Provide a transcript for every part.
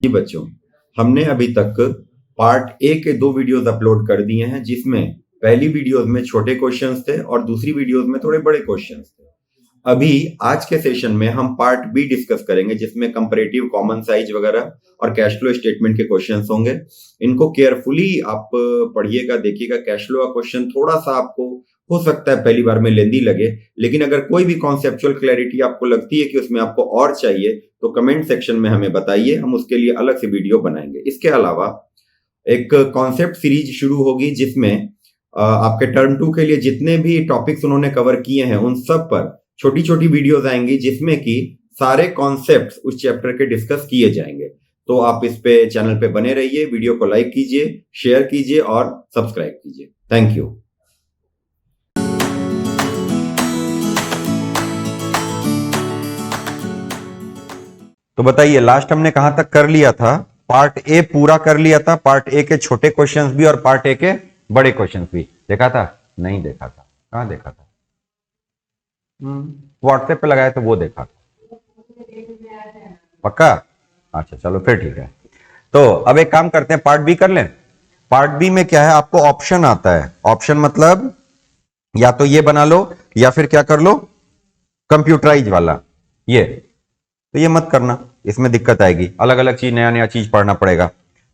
जी बच्चों, हमने अभी तक पार्ट ए के 2 वीडियोस अपलोड कर दिए हैं, जिसमें पहली वीडियोस में छोटे क्वेश्चंस थे और दूसरी वीडियोस में थोड़े बड़े क्वेश्चंस थे। अभी आज के सेशन में हम पार्ट बी डिस्कस करेंगे, जिसमें कंपैरेटिव कॉमन साइज वगैरह और कैश फ्लो स्टेटमेंट के क्वेश्चंस होंगे। इनको केयरफुली आप पढ़िएगा, देखिएगा। कैश फ्लो का क्वेश्चन थोड़ा सा आपको हो सकता है पहली बार में लेंदी लगे, लेकिन अगर कोई भी कॉन्सेप्चुअल क्लैरिटी आपको लगती है कि उसमें आपको और चाहिए, तो कमेंट सेक्शन में हमें बताइए, हम उसके लिए अलग से वीडियो बनाएंगे। इसके अलावा एक कॉन्सेप्ट सीरीज शुरू होगी, जिसमें आपके टर्म 2 के लिए जितने भी टॉपिक्स उन्होंने कवर किए हैं उन सब पर छोटी छोटी वीडियोस आएंगी, जिसमें कि सारे कॉन्सेप्ट्स उस चैप्टर के डिस्कस किए जाएंगे। तो आप इस पे चैनल पे बने रहिए, वीडियो को लाइक कीजिए, शेयर कीजिए और सब्सक्राइब कीजिए। Thank you. तो बताइए, लास्ट हमने कहां तक कर लिया था? पार्ट ए पूरा कर लिया था, पार्ट ए के छोटे क्वेश्चंस भी और पार्ट ए के बड़े क्वेश्चंस भी। देखा था? नहीं देखा था? कहां देखा था? व्हाट्सएप पे लगाया तो वो देखा था। पक्का? अच्छा चलो फिर ठीक है। तो अब एक काम करते हैं, पार्ट बी कर लें। पार्ट बी में क्या है, आपको ऑप्शन आता है। ऑप्शन मतलब या तो ये बना लो या फिर क्या कर लो, कंप्यूटराइज वाला। ये तो ये मत करना, इसमें दिक्कत आएगी, अलग अलग चीज, नया नया चीज पढ़ना पड़ेगा।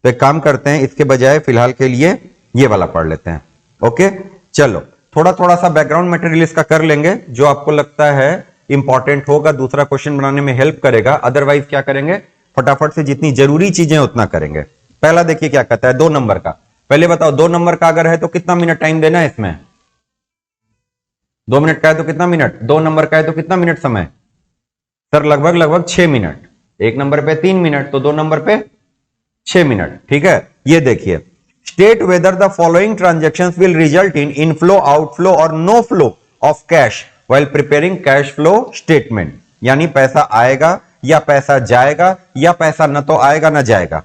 तो एक काम करते हैं, इसके बजाय फिलहाल के लिए ये वाला पढ़ लेते हैं। ओके चलो, थोड़ा थोड़ा सा बैकग्राउंड मटेरियल इसका कर लेंगे, जो आपको लगता है इंपॉर्टेंट होगा, दूसरा क्वेश्चन बनाने में हेल्प करेगा। अदरवाइज क्या करेंगे, फटाफट से जितनी जरूरी चीजें उतना करेंगे। पहला देखिए क्या कहता है, 2 नंबर का। पहले बताओ, 2 नंबर का अगर है तो कितना मिनट टाइम देना है इसमें? 2 मिनट का है तो कितना मिनट? 2 नंबर का है तो कितना मिनट समय? सर लगभग 6 मिनट। 1 नंबर पे 3 मिनट, तो 2 नंबर पे 6 मिनट। ठीक है, ये देखिए, state whether the following transactions will result in inflow, outflow और no flow of cash while preparing cash flow statement. यानी पैसा आएगा या पैसा जाएगा, या पैसा न तो आएगा ना जाएगा।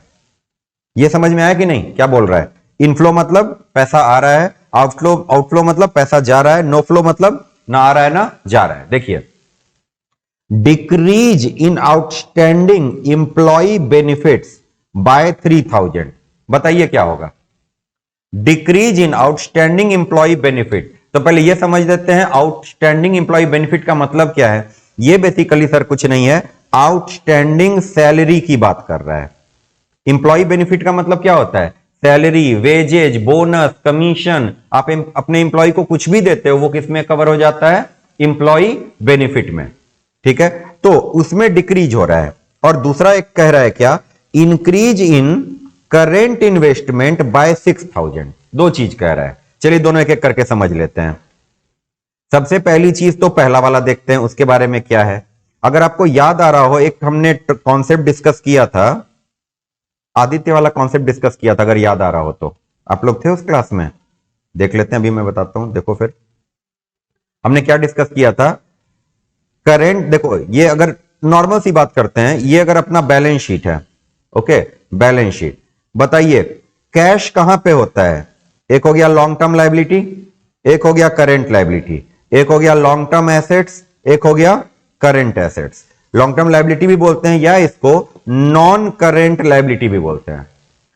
ये समझ में आया कि नहीं? क्या बोल रहा है? इनफ्लो मतलब पैसा आ रहा है, आउटफ्लो मतलब पैसा जा रहा है, नो फ्लो मतलब ना आ रहा है ना जा रहा है। देखिए, decrease in outstanding employee benefits by 3000। बताइए क्या होगा? Decrease in outstanding employee benefit. तो पहले यह समझ लेते हैं, आउटस्टैंडिंग इंप्लॉय बेनिफिट का मतलब क्या है। यह बेसिकली सर कुछ नहीं है, आउटस्टैंडिंग सैलरी की बात कर रहा है। इंप्लॉय बेनिफिट का मतलब क्या होता है? Salary, wages, bonus, commission. आप अपने इंप्लॉय को कुछ भी देते हो, वो किस में कवर हो जाता है? इंप्लॉय बेनिफिट में। ठीक है, तो उसमें डिक्रीज हो रहा है। और दूसरा एक कह रहा है क्या, increase in current investment by 6000। 2 चीज कह रहा है। चलिए दोनों एक एक करके समझ लेते हैं। सबसे पहली चीज तो पहला वाला देखते हैं, उसके बारे में क्या है। अगर आपको याद आ रहा हो, एक हमने कॉन्सेप्ट डिस्कस किया था, आदित्य वाला कॉन्सेप्ट डिस्कस किया था, अगर याद आ रहा हो तो। आप लोग थे उस क्लास में? देख लेते हैं, अभी मैं बताता हूं। देखो फिर हमने क्या डिस्कस किया था। करेंट, देखो ये अगर नॉर्मल सी बात करते हैं, ये अगर अपना बैलेंस शीट है, ओके, बैलेंस शीट। बताइए कैश कहां पे होता है? एक हो गया लॉन्ग टर्म लायबिलिटी, एक हो गया करेंट लायबिलिटी, एक हो गया लॉन्ग टर्म एसेट्स, एक हो गया current assets. Long term liability भी बोलते हैं, या इसको नॉन करेंट लायबिलिटी भी बोलते हैं।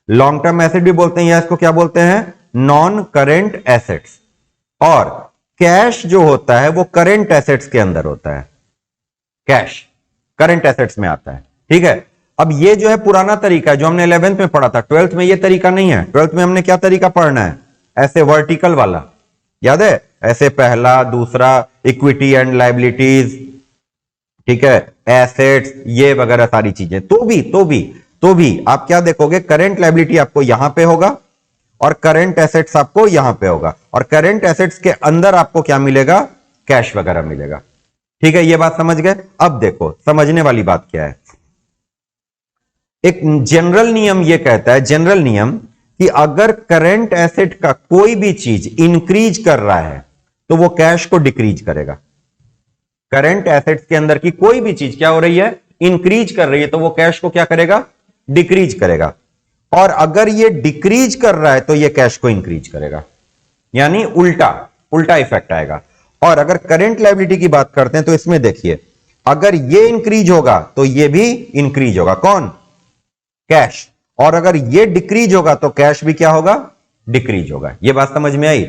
लॉन्ग टर्म एसेट भी बोलते हैं, या इसको क्या बोलते हैं? Non current assets. और कैश जो होता है वो करेंट एसेट्स के अंदर होता है। कैश करंट एसेट्स में आता है। ठीक है, अब ये जो है पुराना तरीका है, जो हमने 11th में पढ़ा था। 12th में ये तरीका नहीं है। 12th में हमने क्या तरीका पढ़ना है? ऐसे वर्टिकल वाला, याद है? ऐसे पहला, दूसरा, इक्विटी एंड लायबिलिटीज, ठीक है, एसेट्स, ये वगैरह सारी चीजें। तो भी आप क्या देखोगे, करंट लायबिलिटी आपको यहां पे होगा और करंट एसेट्स आपको यहां पे होगा, और करंट एसेट्स के अंदर आपको क्या मिलेगा? कैश वगैरह मिलेगा। ठीक है, ये बात समझ गए? अब देखो समझने वाली बात क्या है। एक जनरल नियम ये कहता है, जनरल नियम, कि अगर करंट एसेट का कोई भी चीज इंक्रीज कर रहा है तो वो कैश को डिक्रीज करेगा। करंट एसेट्स के अंदर की कोई भी चीज क्या हो रही है? इंक्रीज कर रही है, तो वो कैश को क्या करेगा? डिक्रीज करेगा। और अगर ये डिक्रीज कर रहा है तो ये कैश को इंक्रीज करेगा, यानी उल्टा उल्टा इफेक्ट आएगा। और अगर करंट लायबिलिटी की बात करते हैं तो इसमें देखिए, अगर ये इंक्रीज होगा तो ये भी इंक्रीज होगा। कौन? कैश, और अगर ये डिक्रीज होगा तो कैश भी क्या होगा, डिक्रीज होगा। ये बात समझ में आई?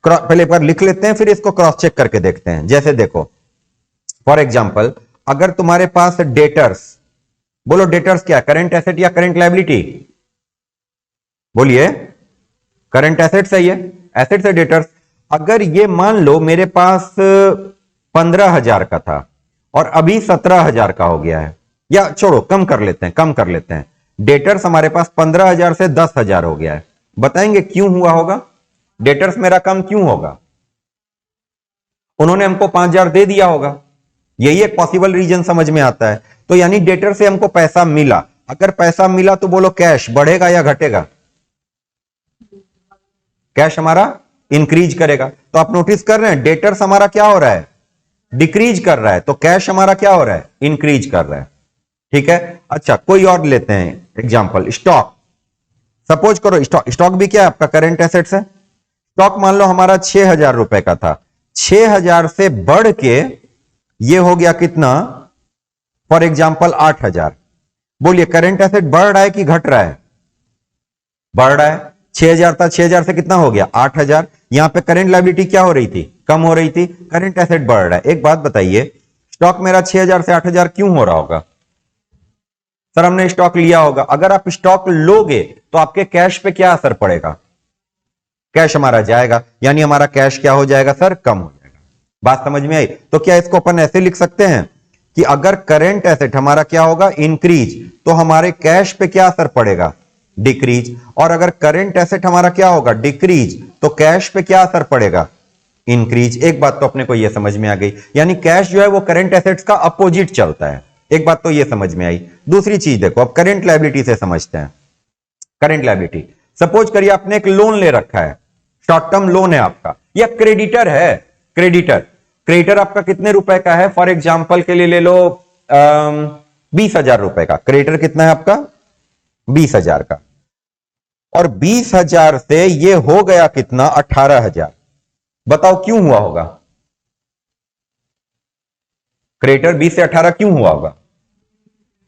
पहले एक बार लिख लेते हैं, फिर इसको क्रॉस चेक करके देखते हैं। जैसे देखो फॉर एग्जांपल, अगर तुम्हारे पास डेटर्स, बोलो डेटर्स क्या, करंट एसेट या करंट लायबिलिटी? बोलिए, करंट एसेट्स है, ये एसेट्स है डेटर्स। अगर ये मान लो मेरे पास 15,000 का था और अभी 17,000 का हो गया है, या छोड़ो कम कर लेते हैं, कम कर लेते हैं, डेटर्स हमारे पास 15,000 से 10,000 हो गया है। बताएंगे क्यों हुआ होगा? डेटर्स मेरा कम क्यों होगा? उन्होंने हमको 5,000 दे दिया होगा, यही एक पॉसिबल रीजन समझ में आता है। तो यानी डेटर से हमको पैसा मिला, अगर पैसा मिला तो बोलो कैश बढ़ेगा या घटेगा? कैश हमारा इंक्रीज करेगा। तो आप नोटिस कर रहे हैं डेटर्स हमारा क्या हो रहा है, डिक्रीज कर रहा है, तो कैश हमारा क्या हो रहा है, इंक्रीज कर रहा है। ठीक है, अच्छा कोई और लेते हैं एग्जांपल, स्टॉक। सपोज करो स्टॉक भी क्या है, आपका करंट एसेट्स है। स्टॉक मान लो हमारा 6,000 रुपए का था, 6,000 से बढ़ के ये हो गया कितना, फॉर एग्जांपल 8,000। बोलिए करंट एसेट बढ़ रहा है कि घट रहा है? बढ़ रहा है। 6,000 था, 6,000 से कितना हो गया, 8,000। यहां पे करंट लायबिलिटी क्या हो रही थी, कम हो रही थी, करंट एसेट बढ़ रहा है। एक बात बताइए, स्टॉक मेरा 6,000 से 8,000 क्यों हो रहा होगा? सर हमने स्टॉक लिया होगा। अगर आप स्टॉक लोगे तो आपके कैश पे क्या असर पड़ेगा, कैश हमारा जाएगा, यानी हमारा कैश क्या हो जाएगा सर, कम हो जाएगा। बात समझ में आई? तो क्या इसको अपन ऐसे लिख सकते हैं कि अगर करंट एसेट हमारा क्या होगा, इंक्रीज, तो हमारे कैश पे क्या असर पड़ेगा, डिक्रीज। और अगर करंट एसेट हमारा क्या होगा, डिक्रीज, तो कैश पे क्या असर पड़ेगा, इंक्रीज। एक बात तो अपने को यह समझ में आ गई, यानी कैश जो है वो करंट एसेट्स का अपोजिट चलता है। एक बात तो यह समझ में आई। दूसरी चीज देखो, अब करंट लायबिलिटी से समझते हैं। करंट लायबिलिटी, सपोज करिए आपने एक लोन ले रखा है, शॉर्ट टर्म लोन है आपका, या क्रेडिटर है, क्रेडिटर आपका कितने रुपए का है, फॉर एग्जाम्पल के लिए ले लो 20,000 रुपए का। क्रेडिटर कितना है आपका, 20,000 का, और 20,000 से ये हो गया कितना, 18,000। बताओ क्यों हुआ होगा, क्रेडिटर 20 से 18 क्यों हुआ होगा?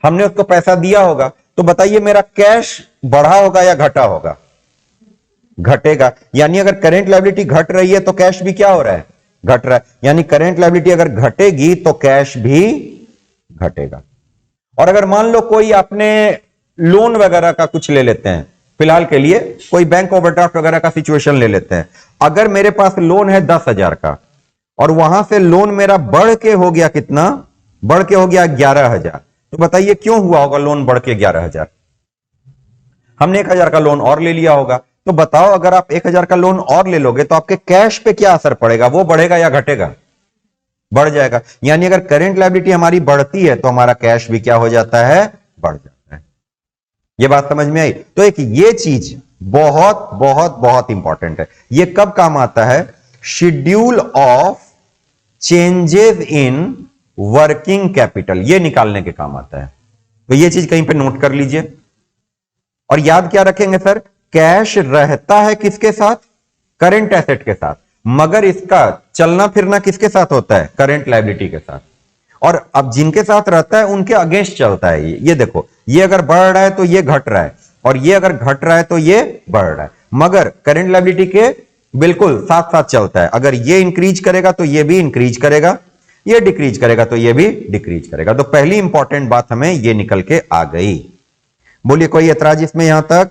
हमने उसको पैसा दिया होगा। तो बताइए मेरा कैश बढ़ा होगा या घटा होगा? घटेगा। यानी अगर करंट लायबिलिटी घट रही है तो कैश भी क्या हो रहा है, घट रहा है। यानी करंट लायबिलिटी अगर घटेगी तो कैश भी घटेगा। और अगर मान लो कोई आपने लोन वगैरह का कुछ ले लेते हैं, फिलहाल के लिए कोई बैंक ओवरड्राफ्ट वगैरह का सिचुएशन ले लेते हैं। अगर मेरे पास लोन है 10,000 का और वहां से लोन मेरा बढ़ के हो गया कितना, बढ़ के हो गया 11,000, तो बताइए क्यों हुआ होगा लोन बढ़ के 11,000? हमने 1,000 का लोन और ले लिया होगा। तो बताओ अगर आप 1,000 का लोन और ले लोगे तो आपके कैश पे क्या असर पड़ेगा, वो बढ़ेगा या घटेगा? बढ़ जाएगा। यानी अगर करंट लायबिलिटी हमारी बढ़ती है तो हमारा कैश भी क्या हो जाता है, बढ़ जाता है। ये बात समझ में आई? तो एक ये चीज बहुत बहुत बहुत इंपॉर्टेंट है। ये कब काम आता है, schedule of changes in working capital, ये निकालने के काम आता है। तो ये चीज कहीं पे नोट कर लीजिए। और याद क्या रखेंगे सर, कैश रहता है किसके साथ, करंट एसेट के साथ, मगर इसका चलना फिरना किसके साथ होता है, करंट लायबिलिटी के साथ। और अब जिनके साथ रहता है उनके अगेंस्ट चलता है। ये देखो, ये अगर बढ़ रहा है तो ये घट रहा है, और ये अगर घट रहा है तो ये बढ़ रहा है, मगर करंट लायबिलिटी के बिल्कुल साथ साथ चलता है। अगर ये इंक्रीज करेगा तो ये भी इंक्रीज करेगा, ये डिक्रीज करेगा तो ये भी डिक्रीज करेगा। तो पहली इंपॉर्टेंट बात हमें ये निकल के आ गई। बोलिए कोई ऐतराज इसमें यहां तक?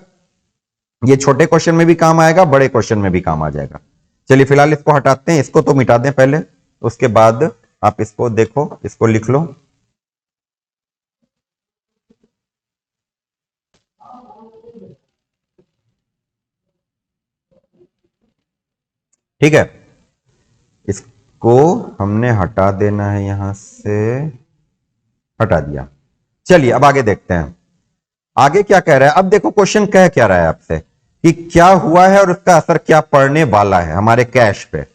ये छोटे क्वेश्चन में भी काम आएगा, बड़े क्वेश्चन में भी काम आ जाएगा। चलिए फिलहाल इसको हटाते हैं, इसको तो मिटा दें पहले, उसके बाद आप इसको देखो, इसको लिख लो। ठीक है, इसको हमने हटा देना है, यहां से हटा दिया। चलिए अब आगे देखते हैं, आगे क्या कह रहा है। अब देखो क्वेश्चन कह क्या रहा है आपसे कि क्या हुआ है और उसका असर क्या पड़ने वाला है हमारे कैश पे।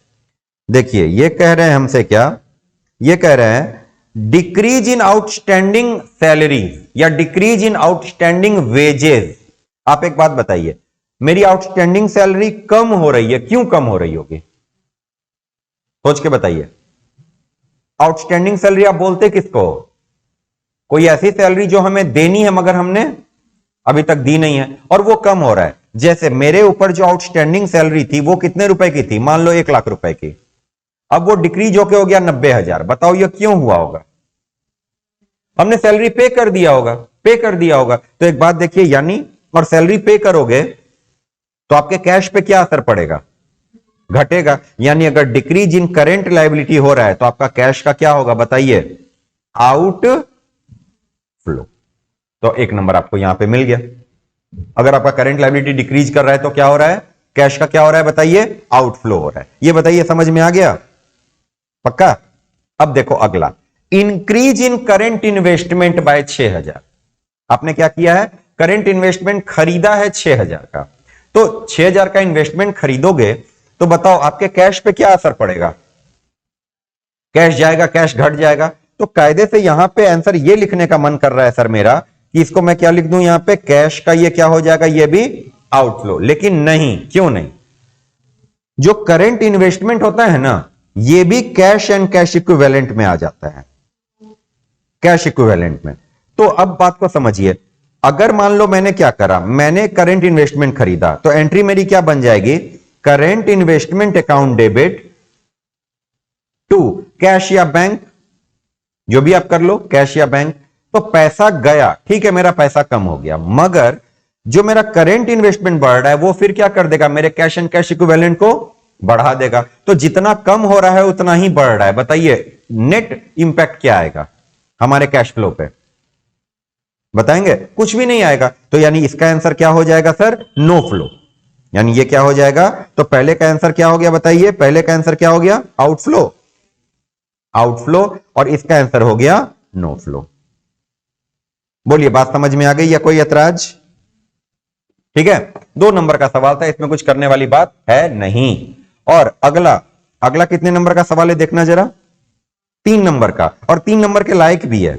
देखिए ये कह रहे हैं हमसे क्या, ये कह रहे हैं डिक्रीज इन आउटस्टैंडिंग सैलरी या डिक्रीज इन आउटस्टैंडिंग वेजेस। आप एक बात बताइए, मेरी आउटस्टैंडिंग सैलरी कम हो रही है, क्यों कम हो रही होगी, सोच के बताइए। आउटस्टैंडिंग सैलरी आप बोलते किसको, कोई ऐसी सैलरी जो हमें देनी है मगर हमने अभी तक दी नहीं है और वो कम हो रहा है। जैसे मेरे ऊपर जो आउटस्टैंडिंग सैलरी थी वो कितने रुपए की थी, मान लो 1 लाख रुपए की, अब वो डिक्रीज होके हो गया 90,000। बताओ ये क्यों हुआ होगा? हमने सैलरी पे कर दिया होगा, पे कर दिया होगा। तो एक बात देखिए, यानी और सैलरी पे करोगे तो आपके कैश पे क्या असर पड़ेगा? घटेगा। यानी अगर डिक्रीज इन करेंट लायबिलिटी हो रहा है तो आपका कैश का क्या होगा बताइए? Out flow. तो 1 नंबर आपको यहां पे मिल गया। अगर आपका करंट लायबिलिटी डिक्रीज कर रहा है तो क्या हो रहा है? कैश का क्या हो रहा है बताइए? आउटफ्लो हो रहा है। ये बताइए, समझ में आ गया? पक्का? अब देखो अगला, increase in current investment by 6,000। आपने क्या किया है? करेंट इन्वेस्टमेंट खरीदा है 6,000 का। तो 6,000 का इन्वेस्टमेंट खरीदोगे तो बताओ आपके कैश पे क्या असर पड़ेगा? कैश जाएगा, कैश घट जाएगा। तो कायदे से यहां पे आंसर ये लिखने का मन कर रहा है सर मेरा कि इसको मैं क्या लिख दूं यहां पे? कैश का ये क्या हो जाएगा? ये भी आउटफ्लो। लेकिन नहीं, क्यों नहीं? जो करेंट इन्वेस्टमेंट होता है ना, ये भी कैश एंड कैश इक्विवेलेंट में आ जाता है, कैश इक्विवेलेंट में। तो अब बात को समझिए, अगर मान लो मैंने क्या करा, मैंने करेंट इन्वेस्टमेंट खरीदा, तो एंट्री मेरी क्या बन जाएगी? Current investment account debit to cash या बैंक, जो भी आप कर लो, कैश या बैंक। तो पैसा गया, ठीक है, मेरा पैसा कम हो गया, मगर जो मेरा करेंट इन्वेस्टमेंट बढ़ रहा है वो फिर क्या कर देगा? मेरे कैश एंड कैश इक्विवेलेंट को बढ़ा देगा। तो जितना कम हो रहा है उतना ही बढ़ रहा है। बताइए नेट इंपैक्ट क्या आएगा हमारे कैश फ्लो पे? बताएंगे? कुछ भी नहीं आएगा। तो यानी इसका आंसर क्या हो जाएगा सर? No flow. यानी ये क्या हो जाएगा? तो पहले का आंसर क्या हो गया बताइए? पहले का आंसर क्या हो गया? Outflow, outflow. और इसका आंसर हो गया नो फ्लो। बोलिए, बात समझ में आ गई या कोई ऐतराज? ठीक है, 2 नंबर का सवाल था, इसमें कुछ करने वाली बात है नहीं। और अगला, अगला कितने नंबर का सवाल है देखना जरा? 3 नंबर का, और 3 नंबर के लायक भी है।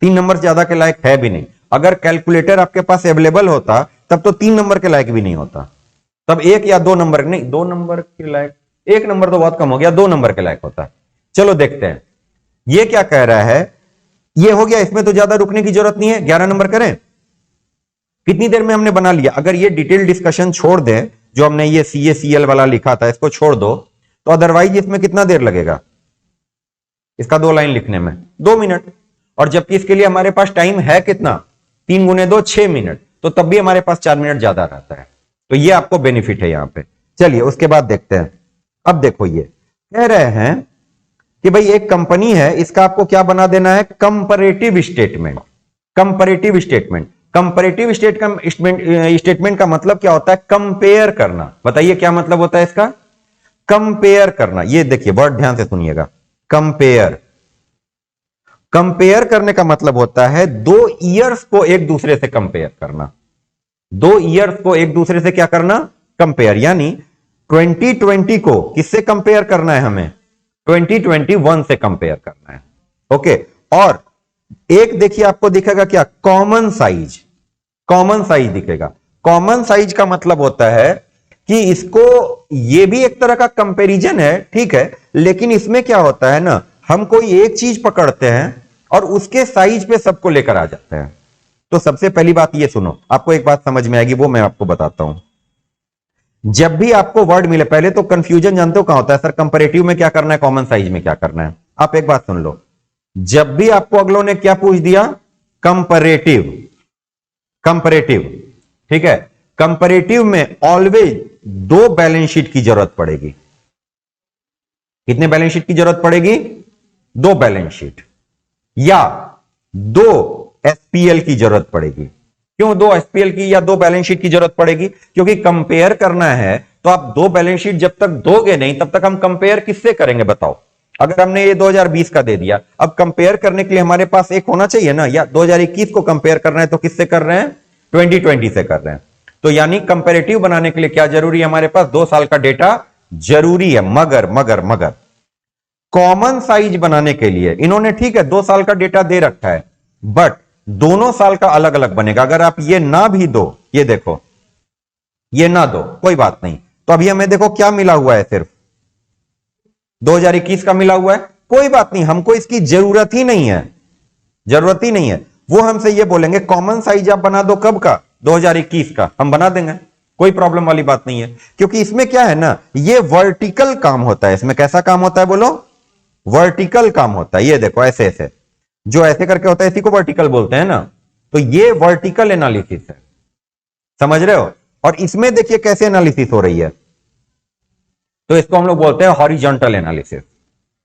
3 नंबर ज्यादा के लायक है भी नहीं। अगर कैलकुलेटर आपके पास अवेलेबल होता तब तो 3 नंबर के लायक भी नहीं होता, तब 1 या 2 नंबर, नहीं 2 नंबर के लायक, 1 नंबर तो बहुत कम हो गया, 2 नंबर के लायक होता। चलो देखते हैं ये क्या कह रहा है। ये हो गया, इसमें तो ज्यादा रुकने की जरूरत नहीं है। 11 नंबर करें? कितनी देर में हमने बना लिया? अगर ये डिटेल डिस्कशन छोड़ दें, जो हमने ये CACL वाला लिखा था, इसको छोड़ दो, तो अदरवाइज इसमें कितना देर लगेगा? इसका 2 लाइन लिखने में 2 मिनट। और जबकि इसके लिए हमारे पास टाइम है कितना? 3 गुने 2 6 मिनट। तो तब भी हमारे पास 4 मिनट ज्यादा रहता है। तो ये आपको बेनिफिट है यहां पे। चलिए उसके बाद देखते हैं। अब देखो, ये कह रहे हैं कि भाई एक कंपनी है, इसका आपको क्या बना देना है? Comparative statement. Comparative statement, comparative statement का मतलब क्या होता है? कंपेयर करना। बताइए क्या मतलब होता है इसका? कंपेयर करना। ये देखिए वर्ड ध्यान से सुनिएगा, कंपेयर। कंपेयर करने का मतलब होता है 2 ईयर्स को एक दूसरे से कंपेयर करना। 2 ईयर्स को एक दूसरे से क्या करना? कंपेयर। यानी 2020 को किससे कंपेयर करना है? हमें 2021 से कंपेयर करना है। ओके। और एक देखिए आपको दिखेगा क्या? Common size. कॉमन साइज दिखेगा। कॉमन साइज का मतलब होता है कि इसको, ये भी एक तरह का कंपैरिजन है, ठीक है, लेकिन इसमें क्या होता है ना, हम कोई एक चीज पकड़ते हैं और उसके साइज पे सबको लेकर आ जाते हैं। तो सबसे पहली बात ये सुनो, आपको एक बात समझ में आएगी, वो मैं आपको बताता हूं। जब भी आपको वर्ड मिले, पहले तो कंफ्यूजन जानते हो कहां होता है? सर कंपैरेटिव में क्या करना है, कॉमन साइज में क्या करना है? आप एक बात सुन लो, जब भी आपको अगलों ने क्या पूछ दिया? कंपैरेटिव, कंपैरेटिव, ठीक है, कंपैरेटिव में ऑलवेज 2 बैलेंस शीट की जरूरत पड़ेगी। कितने बैलेंस शीट की जरूरत पड़ेगी? 2 बैलेंस शीट, या 2 SPL की जरूरत पड़ेगी। क्यों 2 SPL की या 2 बैलेंस शीट की जरूरत पड़ेगी? क्योंकि कंपेयर करना है तो आप 2 बैलेंस शीट जब तक दोगे नहीं, तब तक हम कंपेयर किससे करेंगे बताओ? अगर हमने ये 2020 का दे दिया, अब कंपेयर करने के लिए हमारे पास एक होना चाहिए ना, या 2021 को कंपेयर करना है तो किससे कर रहे हैं? 2020 से कर रहे हैं। तो यानी कंपैरेटिव बनाने के लिए क्या जरूरी है? हमारे पास 2 साल का डेटा जरूरी है। मगर मगर मगर कॉमन साइज बनाने के लिए इन्होंने, ठीक है, 2 साल का डेटा दे रखा है, बट दोनों साल का अलग अलग बनेगा। अगर आप ये ना भी दो, ये देखो, ये ना दो, कोई बात नहीं। तो अभी हमें देखो क्या मिला हुआ है, सिर्फ 2021 का मिला हुआ है, कोई बात नहीं, हमको इसकी जरूरत ही नहीं है, जरूरत ही नहीं है। वो हमसे ये बोलेंगे कॉमन साइज आप बना दो कब का? 2021 का हम बना देंगे, कोई प्रॉब्लम वाली बात नहीं है। क्योंकि इसमें क्या है ना, ये वर्टिकल काम होता है। इसमें कैसा काम होता है बोलो? वर्टिकल काम होता है। ये देखो ऐसे ऐसे जो ऐसे करके होता है इसी को वर्टिकल बोलते हैं ना। तो ये वर्टिकल एनालिसिस है, समझ रहे हो? और इसमें देखिए कैसे एनालिसिस हो रही है, तो इसको हम लोग बोलते हैं हॉरिजॉन्टल एनालिसिस।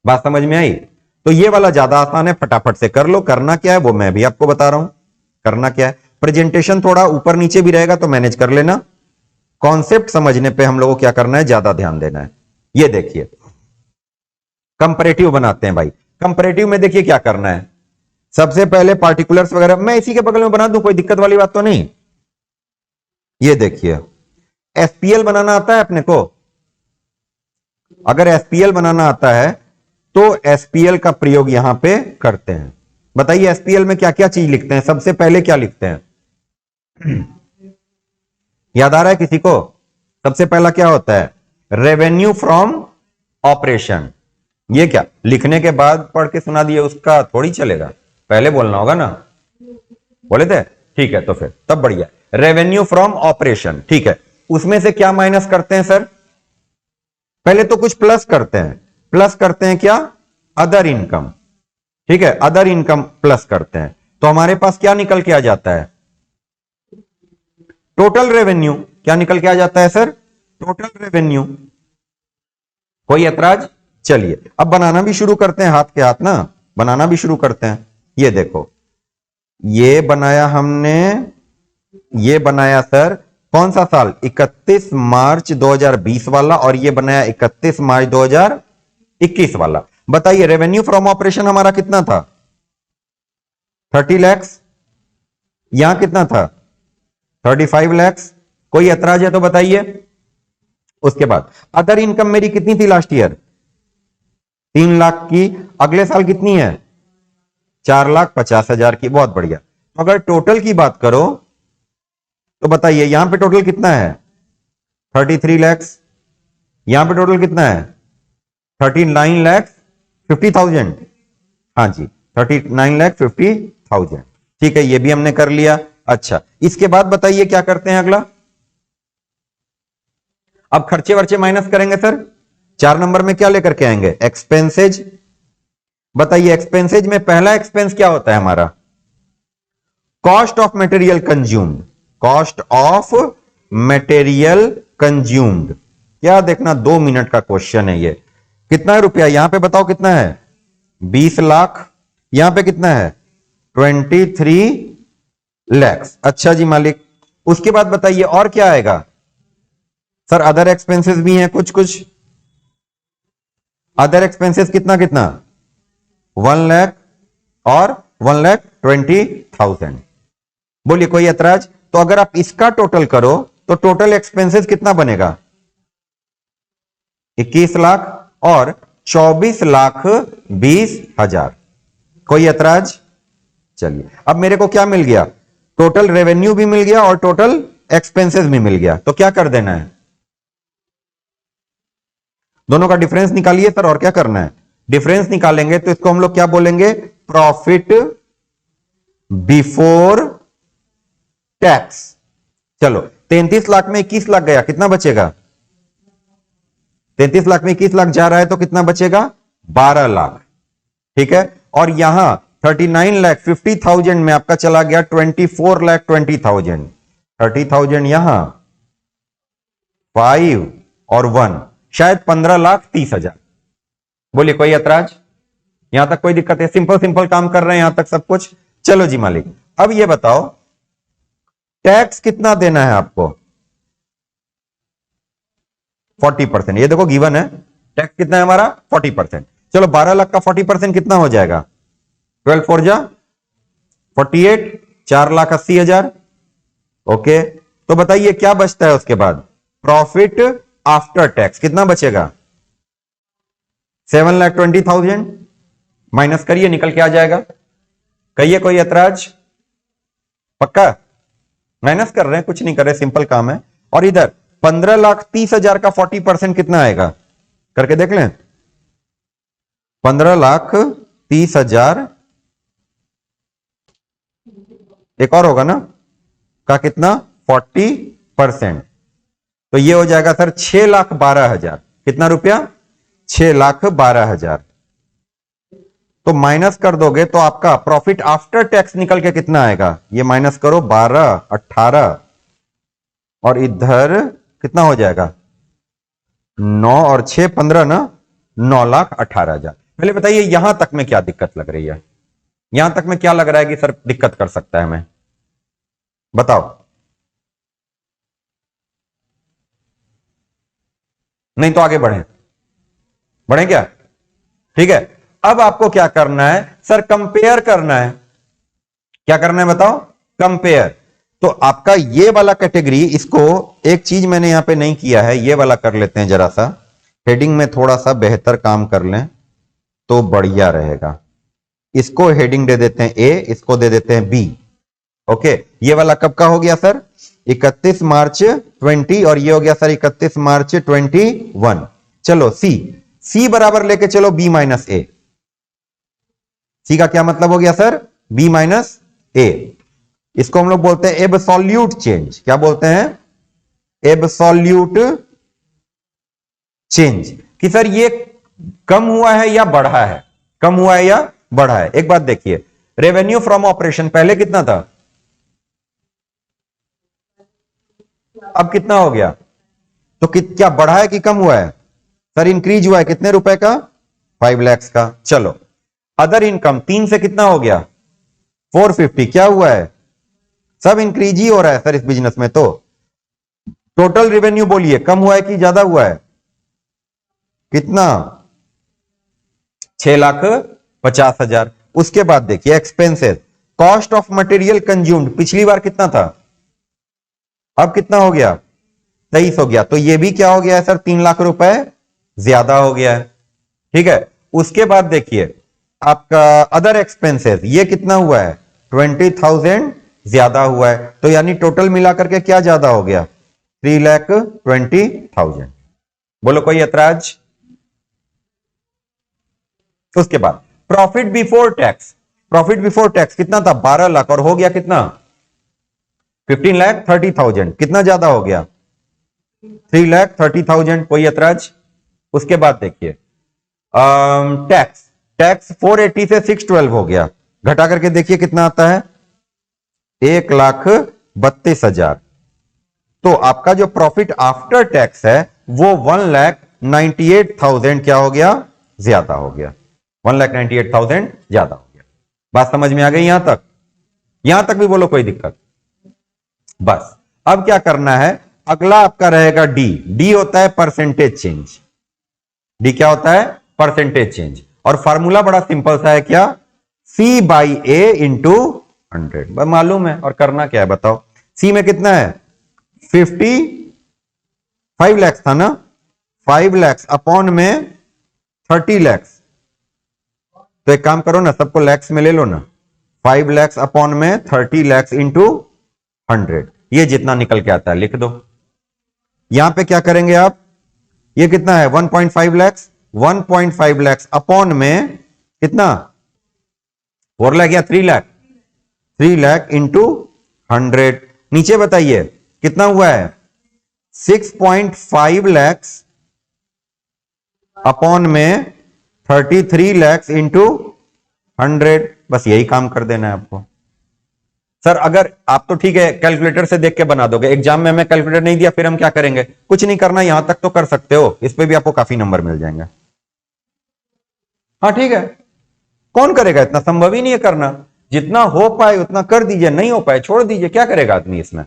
बात समझ में आई? तो ये वाला ज्यादा आसान है, फटाफट से कर लो। करना क्या है वो मैं भी आपको बता रहा हूं। करना क्या है, प्रेजेंटेशन थोड़ा ऊपर नीचे भी रहेगा तो मैनेज कर लेना। कॉन्सेप्ट समझने पे हम लोगों को क्या करना है, ज्यादा ध्यान देना है। ये देखिए कंपैरेटिव बनाते हैं भाई। कंपैरेटिव में देखिए क्या करना है, सबसे पहले पार्टिकुलर्स वगैरह मैं इसी के बगल में बना दूं, कोई दिक्कत वाली बात तो नहीं। ये देखिए एसपीएल बनाना आता है अपने को? अगर एसपीएल बनाना आता है तो एसपीएल का प्रयोग यहां पे करते हैं। बताइए एसपीएल में क्या क्या चीज लिखते हैं? सबसे पहले क्या लिखते हैं? याद आ रहा है किसी को? सबसे पहला क्या होता है? Revenue from operation. ये क्या लिखने के बाद पढ़ के सुना दिए उसका थोड़ी चलेगा, पहले बोलना होगा ना। बोले थे? ठीक है, तो फिर तब बढ़िया। रेवेन्यू फ्रॉम ऑपरेशन, ठीक है। उसमें से क्या माइनस करते हैं सर? पहले तो कुछ प्लस करते हैं। प्लस करते हैं क्या? अदर इनकम, ठीक है। अदर इनकम प्लस करते हैं तो हमारे पास क्या निकल के आ जाता है? Total revenue. क्या निकल के आ जाता है सर? Total revenue. कोई ऐतराज? चलिए अब बनाना भी शुरू करते हैं, हाथ के हाथ ना बनाना भी शुरू करते हैं। ये देखो ये बनाया हमने, ये बनाया सर कौन सा साल? 31 मार्च 2020 वाला, और ये बनाया 31 मार्च 2021 वाला। बताइए रेवेन्यू फ्रॉम ऑपरेशन हमारा कितना था? 30 लाख। यहां कितना था? 35 लाख। कोई ऐतराज है तो बताइए। उसके बाद अदर इनकम मेरी कितनी थी लास्ट ईयर? 3 लाख की। अगले साल कितनी है? 4,50,000 की। बहुत बढ़िया। अगर टोटल की बात करो तो बताइए यहां पे टोटल कितना है? 33 लाख। यहां पे टोटल कितना है? 39,50,000। हाँ जी 39,50,000। ठीक है, ये भी हमने कर लिया। अच्छा इसके बाद बताइए क्या करते हैं अगला? अब खर्चे वर्चे माइनस करेंगे सर। 4 नंबर में क्या लेकर के आएंगे? एक्सपेंसेज। बताइए एक्सपेंसेज में पहला एक्सपेंस क्या होता है हमारा? Cost of material consumed. Cost of material consumed. क्या देखना, 2 मिनट का क्वेश्चन है ये। कितना है रुपया? यहां पे बताओ कितना है? 20 लाख। यहां पे कितना है? 23 लाख। अच्छा जी मालिक। उसके बाद बताइए और क्या आएगा? सर अदर एक्सपेंसेस भी हैं कुछ कुछ। अदर एक्सपेंसेस कितना कितना? 1 लाख और 1,20,000। बोलिए कोई ऐतराज? तो अगर आप इसका टोटल करो तो टोटल एक्सपेंसेस कितना बनेगा? 21 लाख और 24,20,000। कोई ऐतराज? चलिए अब मेरे को क्या मिल गया? टोटल रेवेन्यू भी मिल गया और टोटल एक्सपेंसेस भी मिल गया। तो क्या कर देना है? दोनों का डिफरेंस निकालिए सर। और क्या करना है? डिफरेंस निकालेंगे तो इसको हम लोग क्या बोलेंगे? Profit before tax. चलो 33 लाख में 21 लाख गया, कितना बचेगा? 33 लाख में 21 लाख जा रहा है तो कितना बचेगा? 12 लाख। ठीक है, और यहां 39,50,000 में आपका चला गया 24,20,000। 30,000 यहां, 5 और 1, शायद 15,30,000। बोलिए कोई ऐतराज? यहां तक कोई दिक्कत है? सिंपल सिंपल काम कर रहे हैं यहां तक सब कुछ। चलो जी मालिक, अब ये बताओ टैक्स कितना देना है आपको? 40%। ये देखो गिवन है, टैक्स कितना है हमारा? 40%। चलो 12 लाख का 40% कितना हो जाएगा? 12 4 जा 48, 4,80,000। ओके, तो बताइए क्या बचता है उसके बाद? प्रॉफिट आफ्टर टैक्स कितना बचेगा? 7,20,000। माइनस करिए, निकल के आ जाएगा। कहिए कोई ऐतराज? पक्का? माइनस कर रहे हैं, कुछ नहीं कर रहे, सिंपल काम है। और इधर 15,30,000 का 40% कितना आएगा? करके देख लें। 15,30,000 एक और होगा ना? का कितना 40%, तो ये हो जाएगा सर 6,12,000। कितना रुपया? 6,12,000। तो माइनस कर दोगे तो आपका प्रॉफिट आफ्टर टैक्स निकल के कितना आएगा? ये माइनस करो 12, 18 और इधर कितना हो जाएगा 9 और 6 15 ना, 9,18,000। पहले बताइए यहां तक में क्या दिक्कत लग रही है? यहां तक में क्या लग रहा है कि सर दिक्कत कर सकता है हमें? बताओ। नहीं तो आगे बढ़े, बढ़े क्या? ठीक है, अब आपको क्या करना है सर? कंपेयर करना है। क्या करना है बताओ? कंपेयर। तो आपका ये वाला कैटेगरी, इसको एक चीज मैंने यहां पे नहीं किया है, ये वाला कर लेते हैं जरा सा, हेडिंग में थोड़ा सा बेहतर काम कर लें तो बढ़िया रहेगा। इसको हेडिंग दे देते हैं ए, इसको दे देते हैं बी। ओके, ये वाला कब का हो गया सर? 31 मार्च 20 और ये हो गया सर 31 मार्च 21। चलो सी, सी बराबर लेके चलो बी माइनस ए। सी का क्या मतलब हो गया सर? बी माइनस ए। इसको हम लोग बोलते हैं एब्सोल्यूट चेंज। क्या बोलते हैं? Absolute change. कि सर ये कम हुआ है या बढ़ा है? कम हुआ है या बढ़ा है? एक बात देखिए, रेवेन्यू फ्रॉम ऑपरेशन पहले कितना था, अब कितना हो गया? तो क्या बढ़ा है कि कम हुआ है? सर इंक्रीज हुआ है। कितने रुपए का? 5 लाख का। चलो, अदर इनकम 3 से कितना हो गया? 450। क्या हुआ है? सब इंक्रीज ही हो रहा है सर इस बिजनेस में। तो टोटल रेवेन्यू बोलिए कम हुआ है कि ज्यादा हुआ है? कितना? 6,50,000। उसके बाद देखिए expenses, cost of material consumed पिछली बार कितना था, अब कितना हो गया? 23 हो गया। तो ये भी क्या हो गया है सर? 3 लाख रुपए ज्यादा हो गया है। ठीक है, उसके बाद देखिए आपका अदर एक्सपेंसेस, ये कितना हुआ है? 20,000 ज्यादा हुआ है। तो यानी टोटल मिलाकर के क्या ज्यादा हो गया? 3,20,000। बोलो कोई ऐतराज? उसके बाद profit before tax, profit before tax कितना था? 12 लाख और हो गया कितना? 15,30,000। कितना ज्यादा हो गया? 3,30,000। कोई ऐतराज? उसके बाद देखिए टैक्स, टैक्स 480 से 612 हो गया, घटा करके देखिए कितना आता है? 1,32,000। तो आपका जो प्रॉफिट आफ्टर टैक्स है वो 1,98,000 क्या हो गया? ज्यादा हो गया। 1,98,000 ज्यादा हो गया। बात समझ में आ गई? यहां तक, यहां तक भी बोलो कोई दिक्कत? बस अब क्या करना है? अगला आपका रहेगा डी। डी होता है परसेंटेज चेंज। डी क्या होता है? Percentage change. और फार्मूला बड़ा सिंपल सा है, क्या? सी बाई ए इंटू 100। मालूम है। और करना क्या है बताओ? सी में कितना है? 55 लाख था ना, 5 लाख अपॉन में 30 लाख। तो एक काम करो ना, सबको लैक्स में ले लो ना। 5 लाख अपॉन में 30 लाख इंटू 100, ये जितना निकल के आता है लिख दो। यहां पे क्या करेंगे आप? ये कितना है? 1.5 लाख। 1.5 लाख अपॉन में कितना? 4 लाख या 3 लाख? 3 लाख इंटू 100। नीचे बताइए कितना हुआ है? 6.5 लाख अपॉन में 33 लाख इंटू 100। बस यही काम कर देना है आपको। सर अगर आप तो ठीक है कैलकुलेटर से देख के बना दोगे, एग्जाम में हमें कैलकुलेटर नहीं दिया फिर हम क्या करेंगे? कुछ नहीं करना, यहां तक तो कर सकते हो, इस पे भी आपको काफी नंबर मिल जाएंगे। हाँ ठीक है, कौन करेगा? इतना संभव ही नहीं है करना। जितना हो पाए उतना कर दीजिए, नहीं हो पाए छोड़ दीजिए। क्या करेगा आदमी इसमें?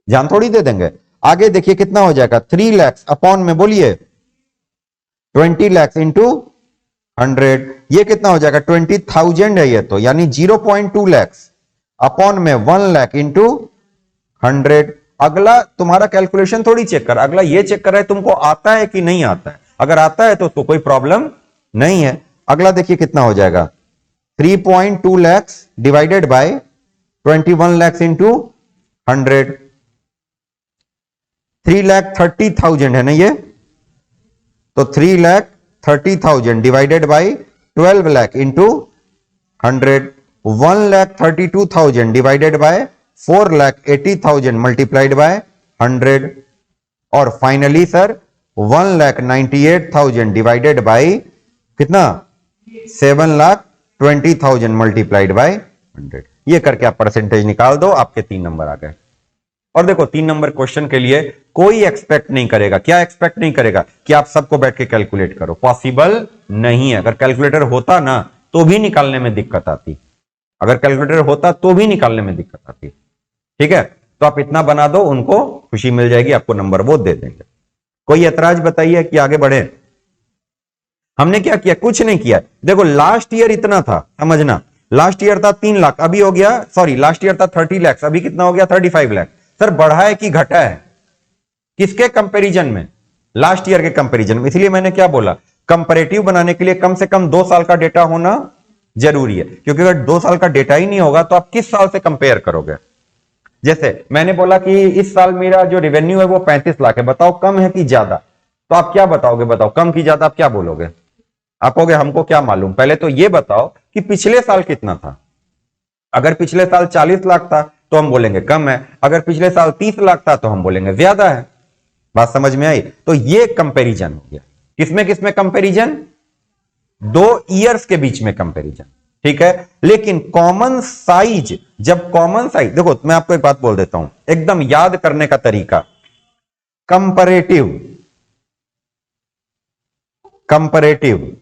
जान थोड़ी दे देंगे। आगे देखिए कितना हो जाएगा? 3 लाख अपॉन में बोलिए 20 लाख इंटू 100, ये कितना हो जाएगा? 20,000 है ये तो, यानी 0.2 लाख अपॉन में 1 लाख इंटू 100। अगला तुम्हारा कैलकुलेशन थोड़ी चेक कर, अगला ये चेक कर रहा है तुमको आता है कि नहीं आता है। अगर आता है तो उसको कोई प्रॉब्लम नहीं है। अगला देखिए कितना हो जाएगा? 3.2 lakh divided by 21 lakh into 100, 3,30,000 है ना ये, तो 3,30,000 divided by 12 lakh into 100, 1,32,000 divided by 4,80,000 multiplied by 100, और फाइनली सर 1,98,000 डिवाइडेड बाय कितना 7,20,000 मल्टीप्लाइड बाय 100। ये करके आप परसेंटेज निकाल दो, आपके 3 नंबर आ गए। और देखो 3 नंबर क्वेश्चन के लिए कोई एक्सपेक्ट नहीं करेगा, क्या एक्सपेक्ट नहीं करेगा कि आप सबको बैठ के कैलकुलेट करो, पॉसिबल नहीं है। अगर कैलकुलेटर होता ना तो भी निकालने में दिक्कत आती, अगर कैलकुलेटर होता तो भी निकालने में दिक्कत आती। ठीक है, तो आप इतना बना दो, उनको खुशी मिल जाएगी, आपको नंबर वो दे देंगे। कोई ऐतराज बताइए कि आगे बढ़े। हमने क्या किया, कुछ नहीं किया। देखो लास्ट ईयर इतना था, समझना, लास्ट ईयर था 3 लाख, अभी हो गया, सॉरी लास्ट ईयर था 30 लाख, अभी कितना हो गया 35 लाख। सर बढ़ा है कि घटा है, किसके कंपैरिजन में, लास्ट ईयर के कंपैरिजन में। इसलिए मैंने क्या बोला, कंपैरेटिव बनाने के लिए कम से कम 2 साल का डेटा होना जरूरी है, क्योंकि अगर 2 साल का डेटा ही नहीं होगा तो आप किस साल से कंपेयर करोगे। जैसे मैंने बोला कि इस साल मेरा जो रेवेन्यू है वो 35 लाख है, बताओ कम है कि ज्यादा, तो आप क्या बताओगे, बताओ कम की ज्यादा, आप क्या बोलोगे, आप कहोगे हमको क्या मालूम। पहले तो ये बताओ कि पिछले साल कितना था। अगर पिछले साल 40 लाख था तो हम बोलेंगे कम है, अगर पिछले साल 30 लाख था तो हम बोलेंगे ज्यादा है। बात समझ में आई। तो ये कंपैरिजन हो गया, किसमें किसमें कंपैरिजन, 2 ईयर्स के बीच में कंपैरिजन। ठीक है, लेकिन कॉमन साइज, जब कॉमन साइज, देखो मैं आपको एक बात बोल देता हूं, एकदम याद करने का तरीका, कंपैरेटिव, कंपैरेटिव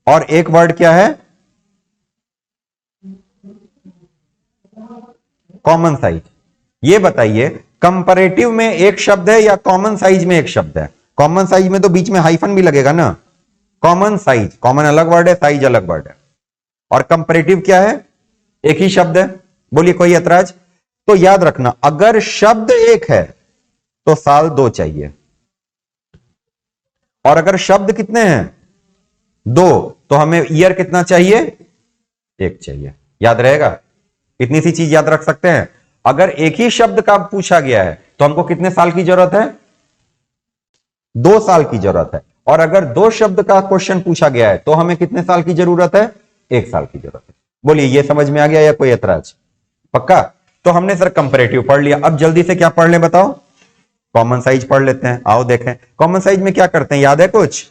और एक वर्ड क्या है, कॉमन साइज। ये बताइए कंपैरेटिव में एक शब्द है या कॉमन साइज में एक शब्द है। कॉमन साइज में तो बीच में हाइफन भी लगेगा ना, कॉमन साइज, कॉमन अलग वर्ड है, साइज अलग वर्ड है। और कंपैरेटिव क्या है, एक ही शब्द है। बोलिए कोई ऐतराज। तो याद रखना, अगर शब्द एक है तो साल 2 चाहिए, और अगर शब्द कितने हैं 2, तो हमें ईयर कितना चाहिए, 1 चाहिए। याद रहेगा, इतनी सी चीज याद रख सकते हैं। अगर एक ही शब्द का पूछा गया है तो हमको कितने साल की जरूरत है, 2 साल की जरूरत है। और अगर 2 शब्द का क्वेश्चन पूछा गया है तो हमें कितने साल की जरूरत है, 1 साल की जरूरत है। बोलिए ये समझ में आ गया या कोई ऐतराज, पक्का। तो हमने सर कंपैरेटिव पढ़ लिया, अब जल्दी से क्या पढ़ लें बताओ, कॉमन साइज पढ़ लेते हैं। आओ देखें कॉमन साइज में क्या करते हैं, याद है कुछ,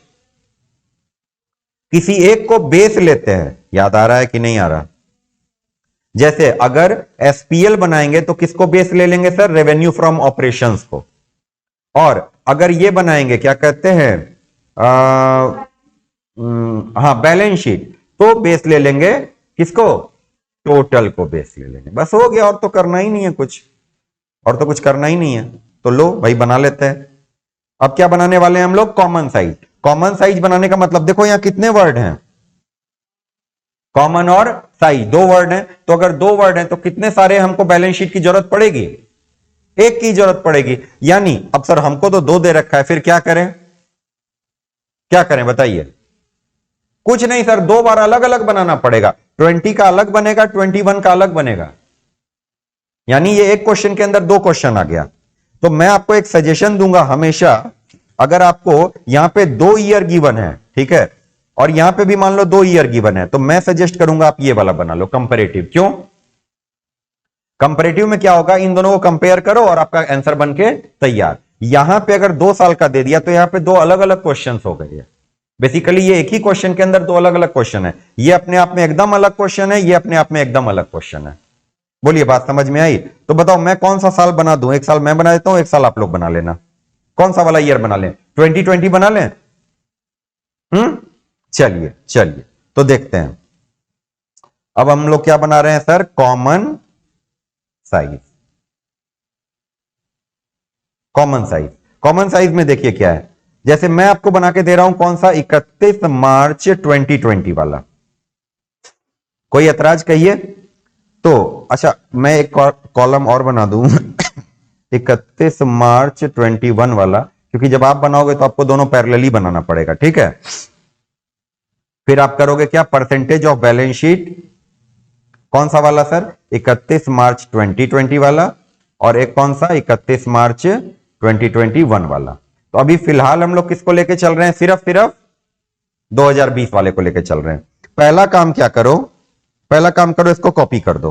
किसी एक को बेस लेते हैं, याद आ रहा है कि नहीं आ रहा। जैसे अगर एसपीएल बनाएंगे तो किसको बेस ले लेंगे सर, रेवेन्यू फ्रॉम ऑपरेशंस को। और अगर ये बनाएंगे क्या कहते हैं, हाँ बैलेंस शीट, तो बेस ले लेंगे किसको, टोटल को बेस ले लेंगे। बस हो गया, और तो करना ही नहीं है कुछ, और तो कुछ करना ही नहीं है। तो लो भाई बना लेते हैं। अब क्या बनाने वाले हैं हम लोग, कॉमन साइज। कॉमन साइज बनाने का मतलब देखो यहां कितने वर्ड हैं, कॉमन और साइज 2 वर्ड हैं। तो अगर 2 वर्ड हैं तो कितने सारे हमको बैलेंस शीट की जरूरत पड़ेगी, 1 की जरूरत पड़ेगी। यानी अब सर हमको तो 2 दे रखा है, फिर क्या करें, क्या करें बताइए। कुछ नहीं सर, 2 बार अलग अलग बनाना पड़ेगा, 20 का अलग बनेगा, 21 का अलग बनेगा। यानी ये एक क्वेश्चन के अंदर 2 क्वेश्चन आ गया। तो मैं आपको एक सजेशन दूंगा हमेशा, अगर आपको यहां पे 2 ईयर गिवन है, ठीक है, और यहां पे भी मान लो 2 ईयर गिवन है, तो मैं सजेस्ट करूंगा आप ये वाला बना लो, कंपैरेटिव। क्यों, कंपैरेटिव में क्या होगा, इन दोनों को कंपेयर करो और आपका आंसर बन के तैयार। यहां पे अगर 2 साल का दे दिया तो यहां पे 2 अलग अलग क्वेश्चन हो गए। बेसिकली ये एक ही क्वेश्चन के अंदर 2 अलग अलग क्वेश्चन है। ये अपने आप में एकदम अलग क्वेश्चन है, ये अपने आप में एकदम अलग क्वेश्चन है। बोलिए बात समझ में आई। तो बताओ मैं कौन सा साल बना दूं, 1 साल मैं बना देता हूं, 1 साल आप लोग बना लेना। कौन सा वाला ईयर बना लें, 2020 बना लें। चलिए चलिए तो देखते हैं। अब हम लोग क्या बना रहे हैं sir, common size. Common size, common size में देखिए क्या है, जैसे मैं आपको बना के दे रहा हूं कौन सा, 31 मार्च 2020 वाला। कोई ऐतराज कहिए। तो अच्छा मैं एक कॉलम और बना दूं 31 मार्च 21 वाला, क्योंकि जब आप बनाओगे तो आपको दोनों पैरेलली बनाना पड़ेगा, ठीक है। फिर आप करोगे क्या, परसेंटेज ऑफ बैलेंस शीट, कौन सा वाला सर, 31 मार्च 2020 वाला, और एक कौन सा 31 मार्च 2021 वाला। तो अभी फिलहाल हम लोग किसको लेके चल रहे हैं, सिर्फ 2020 वाले को लेके चल रहे हैं। पहला काम क्या करो, पहला काम करो इसको कॉपी कर दो,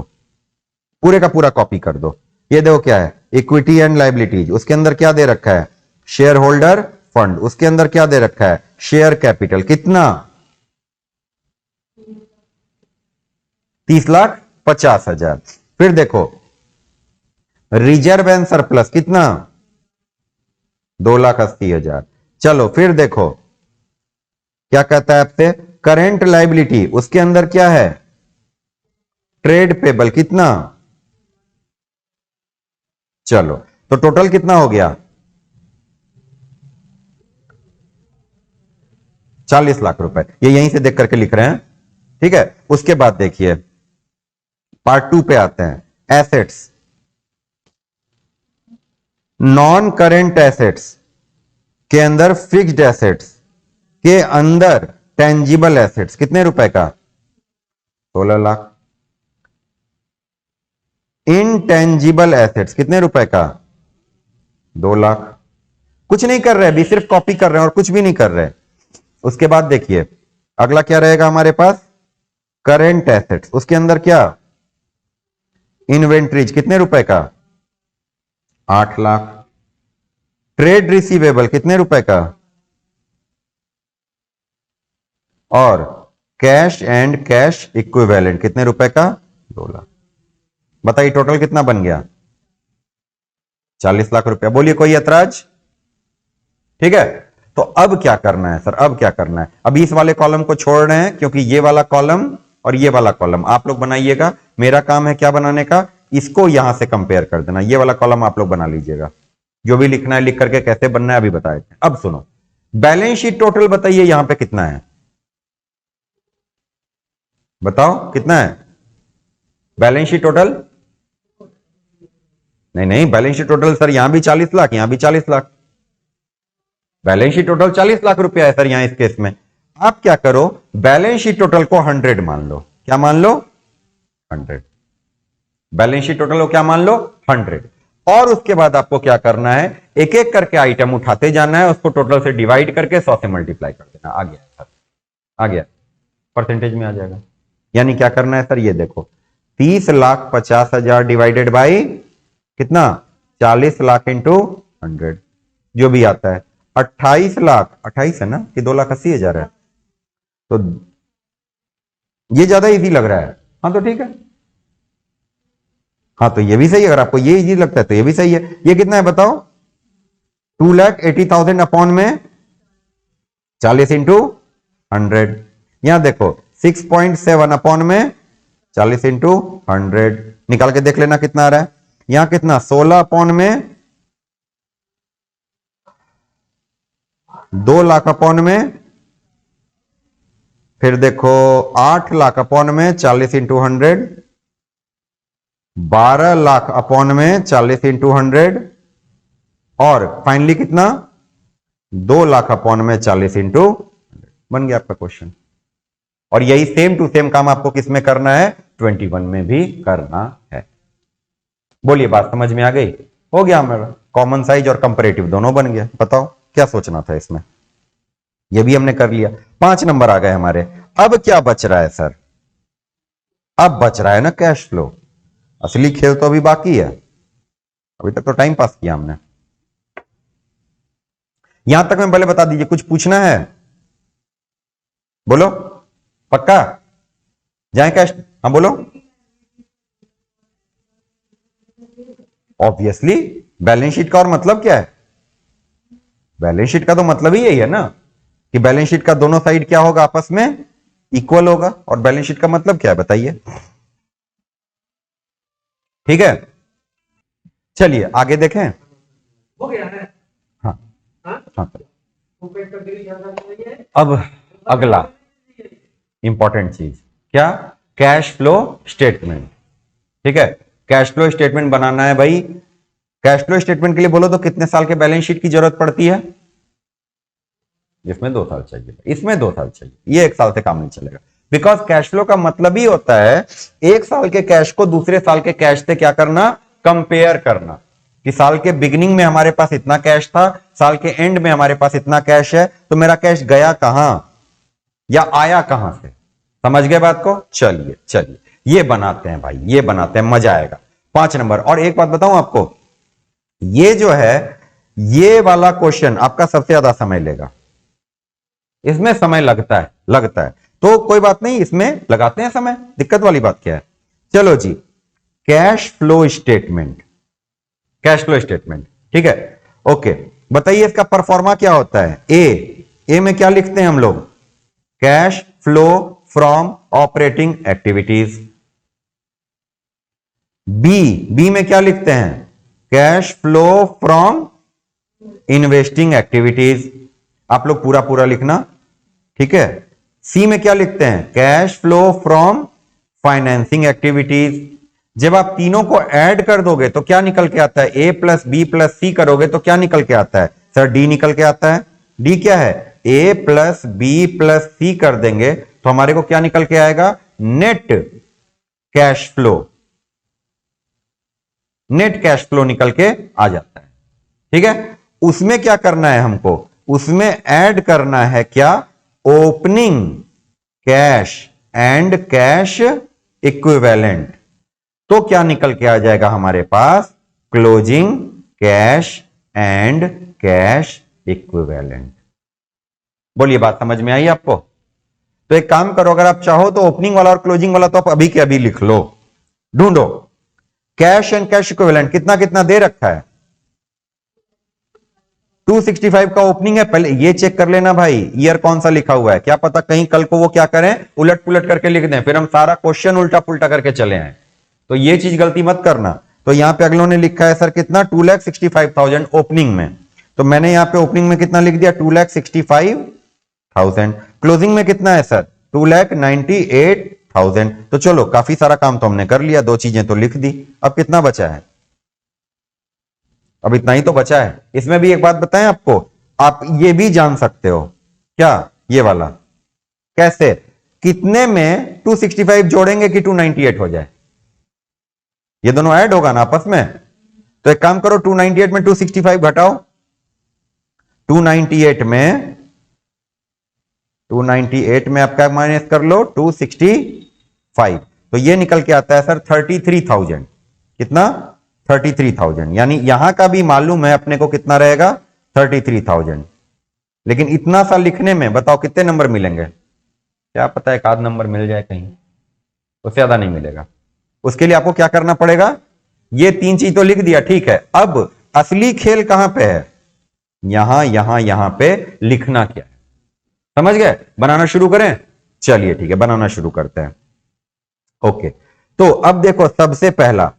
पूरे का पूरा कॉपी कर दो। ये देखो क्या है, इक्विटी एंड लाइबिलिटीज, उसके अंदर क्या दे रखा है, शेयर होल्डर फंड, उसके अंदर क्या दे रखा है, शेयर कैपिटल, कितना 30,50,000। फिर देखो रिजर्व एंड सरप्लस कितना 2,80,000। चलो फिर देखो क्या कहता है आपसे, करेंट लाइबिलिटी, उसके अंदर क्या है, ट्रेड पेबल, कितना, चलो तो टोटल कितना हो गया 40 लाख रुपए। ये यहीं से देख करके लिख रहे हैं, ठीक है। उसके बाद देखिए पार्ट 2 पे आते हैं, एसेट्स। नॉन करेंट एसेट्स के अंदर फिक्स्ड एसेट्स के अंदर टेंजिबल एसेट्स कितने रुपए का 16 लाख। इनटेंजिबल एसेट्स कितने रुपए का 2 लाख। कुछ नहीं कर रहे अभी, सिर्फ कॉपी कर रहे हैं और कुछ भी नहीं कर रहे। उसके बाद देखिए अगला क्या रहेगा हमारे पास, करेंट एसेट्स, उसके अंदर क्या, इन्वेंट्रीज कितने रुपए का 8 लाख। ट्रेड रिसीवेबल कितने रुपए का, और कैश एंड कैश इक्विवेलेंट कितने रुपए का 2 लाख। बताइए टोटल कितना बन गया 40 लाख रुपया। बोलिए कोई ऐतराज, ठीक है। तो अब क्या करना है सर, अब क्या करना है, अब इस वाले कॉलम को छोड़ रहे हैं क्योंकि ये वाला कॉलम और ये वाला कॉलम आप लोग बनाइएगा। मेरा काम है क्या बनाने का, इसको यहां से कंपेयर कर देना। ये वाला कॉलम आप लोग बना लीजिएगा, जो भी लिखना है लिख करके कैसे बनना है अभी बताए थे। अब सुनो, बैलेंस शीट टोटल बताइए यहां पे कितना है, बताओ कितना है बैलेंस शीट टोटल। नहीं बैलेंस शीट टोटल सर यहां भी 40 लाख, यहां भी 40 lakh. Balance sheet total 40 lakh रुपया है सर यहां इस केस में। आप क्या करो, बैलेंस शीट टोटल को 100 मान लो। क्या मान लो 100। बैलेंस शीट टोटल को क्या मान लो 100। और उसके बाद आपको क्या करना है, एक एक करके आइटम उठाते जाना है, उसको टोटल से डिवाइड करके 100 से मल्टीप्लाई कर देना। आ गया सर, आ गया, परसेंटेज में आ जाएगा। यानी क्या करना है सर, ये देखो 30,50,000 डिवाइडेड बाई कितना 40 लाख इंटू 100, जो भी आता है 28 लाख। 28 है ना कि 2,80,000 है, तो ये ज्यादा इजी लग रहा है। हाँ तो ठीक है, हाँ तो ये भी सही है। अगर आपको ये इजी लगता है तो ये भी सही है। ये कितना है बताओ 2,80,000 अपॉन में 40 इंटू 100। यहां देखो 6.7 अपॉन में 40 इंटू 100, निकाल के देख लेना कितना आ रहा है। यहां कितना 16 अपॉन में 2 लाख अपॉन में, फिर देखो 8 लाख अपॉन में 40 इंटू 100, 12 लाख अपॉन में 40 इंटू 100, और फाइनली कितना 2 लाख अपॉन में 40 इंटू 100। बन गया आपका क्वेश्चन। और यही सेम टू सेम काम आपको किसमें करना है 21 में भी करना है। बोलिए बात समझ में आ गई, हो गया हमारा कॉमन साइज और कंपैरेटिव दोनों बन गया। बताओ क्या सोचना था इसमें, ये भी हमने कर लिया। 5 नंबर आ गए हमारे। अब क्या बच रहा है सर, अब बच रहा है ना कैश फ्लो। असली खेल तो अभी बाकी है, अभी तक तो टाइम पास किया हमने। यहां तक में पहले बता दीजिए, कुछ पूछना है बोलो, पक्का जाए कैश, हाँ बोलो। ऑब्वियसली बैलेंस शीट का और मतलब क्या है, बैलेंस शीट का तो मतलब ही यही है ना कि बैलेंस शीट का दोनों साइड क्या होगा आपस में इक्वल होगा। और बैलेंस शीट का मतलब क्या है बताइए, ठीक है। चलिए आगे देखें, हो गया है। हाँ हाँ? हाँ। अब अब अगला इंपॉर्टेंट चीज क्या, कैश फ्लो स्टेटमेंट, ठीक है। कैश फ्लो स्टेटमेंट बनाना है भाई। कैश फ्लो स्टेटमेंट के लिए बोलो तो कितने साल के बैलेंस शीट की जरूरत पड़ती है, इसमें 2 साल चाहिए, इसमें 2 साल चाहिए, ये 1 साल से काम नहीं चलेगा। बिकॉज कैश फ्लो का मतलब ही होता है 1 साल के कैश को दूसरे साल के कैश से क्या करना, कंपेयर करना। कि साल के बिगिनिंग में हमारे पास इतना कैश था, साल के एंड में हमारे पास इतना कैश है, तो मेरा कैश गया कहां या आया कहां से। समझ गए बात को, चलिए चलिए ये बनाते हैं भाई, ये बनाते हैं, मजा आएगा। 5 नंबर। और एक बात बताऊं आपको, ये जो है ये वाला क्वेश्चन आपका सबसे ज्यादा समय लेगा, इसमें समय लगता है तो कोई बात नहीं, इसमें लगाते हैं समय, दिक्कत वाली बात क्या है। चलो जी, cash flow statement, cash flow statement, ठीक है, ओके। बताइए इसका परफॉर्मा क्या होता है। ए में क्या लिखते हैं हम लोग, cash flow from operating activities. B में क्या लिखते हैं, cash flow from investing activities. आप लोग पूरा पूरा लिखना, ठीक है। सी में क्या लिखते हैं, cash flow from financing activities. जब आप तीनों को ऐड कर दोगे तो क्या निकल के आता है, ए प्लस बी प्लस सी करोगे तो क्या निकल के आता है, सर डी निकल के आता है। डी क्या है, ए प्लस बी प्लस सी कर देंगे तो हमारे को क्या निकल के आएगा, net cash flow, net cash flow निकल के आ जाता है, ठीक है। उसमें क्या करना है हमको, उसमें ऐड करना है क्या, opening cash and cash equivalent. तो क्या निकल के आ जाएगा हमारे पास, closing cash and cash equivalent. बोलिए बात समझ में आई आपको। तो एक काम करो, अगर आप चाहो तो ओपनिंग वाला और क्लोजिंग वाला तो आप अभी के अभी लिख लो, ढूंढो कैश एंड कैश इक्विवेलेंट कितना कितना दे रखा है। 265 का ओपनिंग है, पहले ये चेक कर लेना भाई ईयर कौन सा लिखा हुआ है, क्या पता कहीं कल को वो क्या करें, उलट पुलट करके लिख दें, फिर हम सारा क्वेश्चन उल्टा पुल्टा करके चले आए। तो ये चीज गलती मत करना। तो यहां पे अगलों ने लिखा है सर कितना, 2,65,000 ओपनिंग में, तो मैंने यहां पे ओपनिंग में कितना लिख दिया, 2,65,000। क्लोजिंग में कितना है सर, 2,98,000। तो चलो काफी सारा काम तो हमने कर लिया, दो चीजें तो लिख दी। अब कितना बचा है, अब इतना ही तो बचा है। इसमें भी एक बात बताएं आपको, आप ये भी जान सकते हो क्या, ये वाला कैसे, कितने में 265 जोड़ेंगे कि 298 हो जाए, ये दोनों ऐड होगा ना आपस में। तो एक काम करो, 298 में 265 घटाओ, 298 में आप क्या माइनस कर लो, 265, तो ये निकल के आता है सर 33,000। कितना, 33,000। यानी यहां का भी मालूम है अपने को कितना रहेगा, 33,000। लेकिन इतना सा लिखने में बताओ कितने नंबर मिलेंगे, क्या पता एक आध नंबर मिल जाए कहीं, उससे ज्यादा नहीं मिलेगा। उसके लिए आपको क्या करना पड़ेगा, ये तीन चीज तो लिख दिया, ठीक है। अब असली खेल कहां पे है, यहां पे लिखना क्या है, समझ गए। बनाना शुरू करें, चलिए ठीक है बनाना शुरू करते हैं। ओके, तो अब देखो सबसे पहला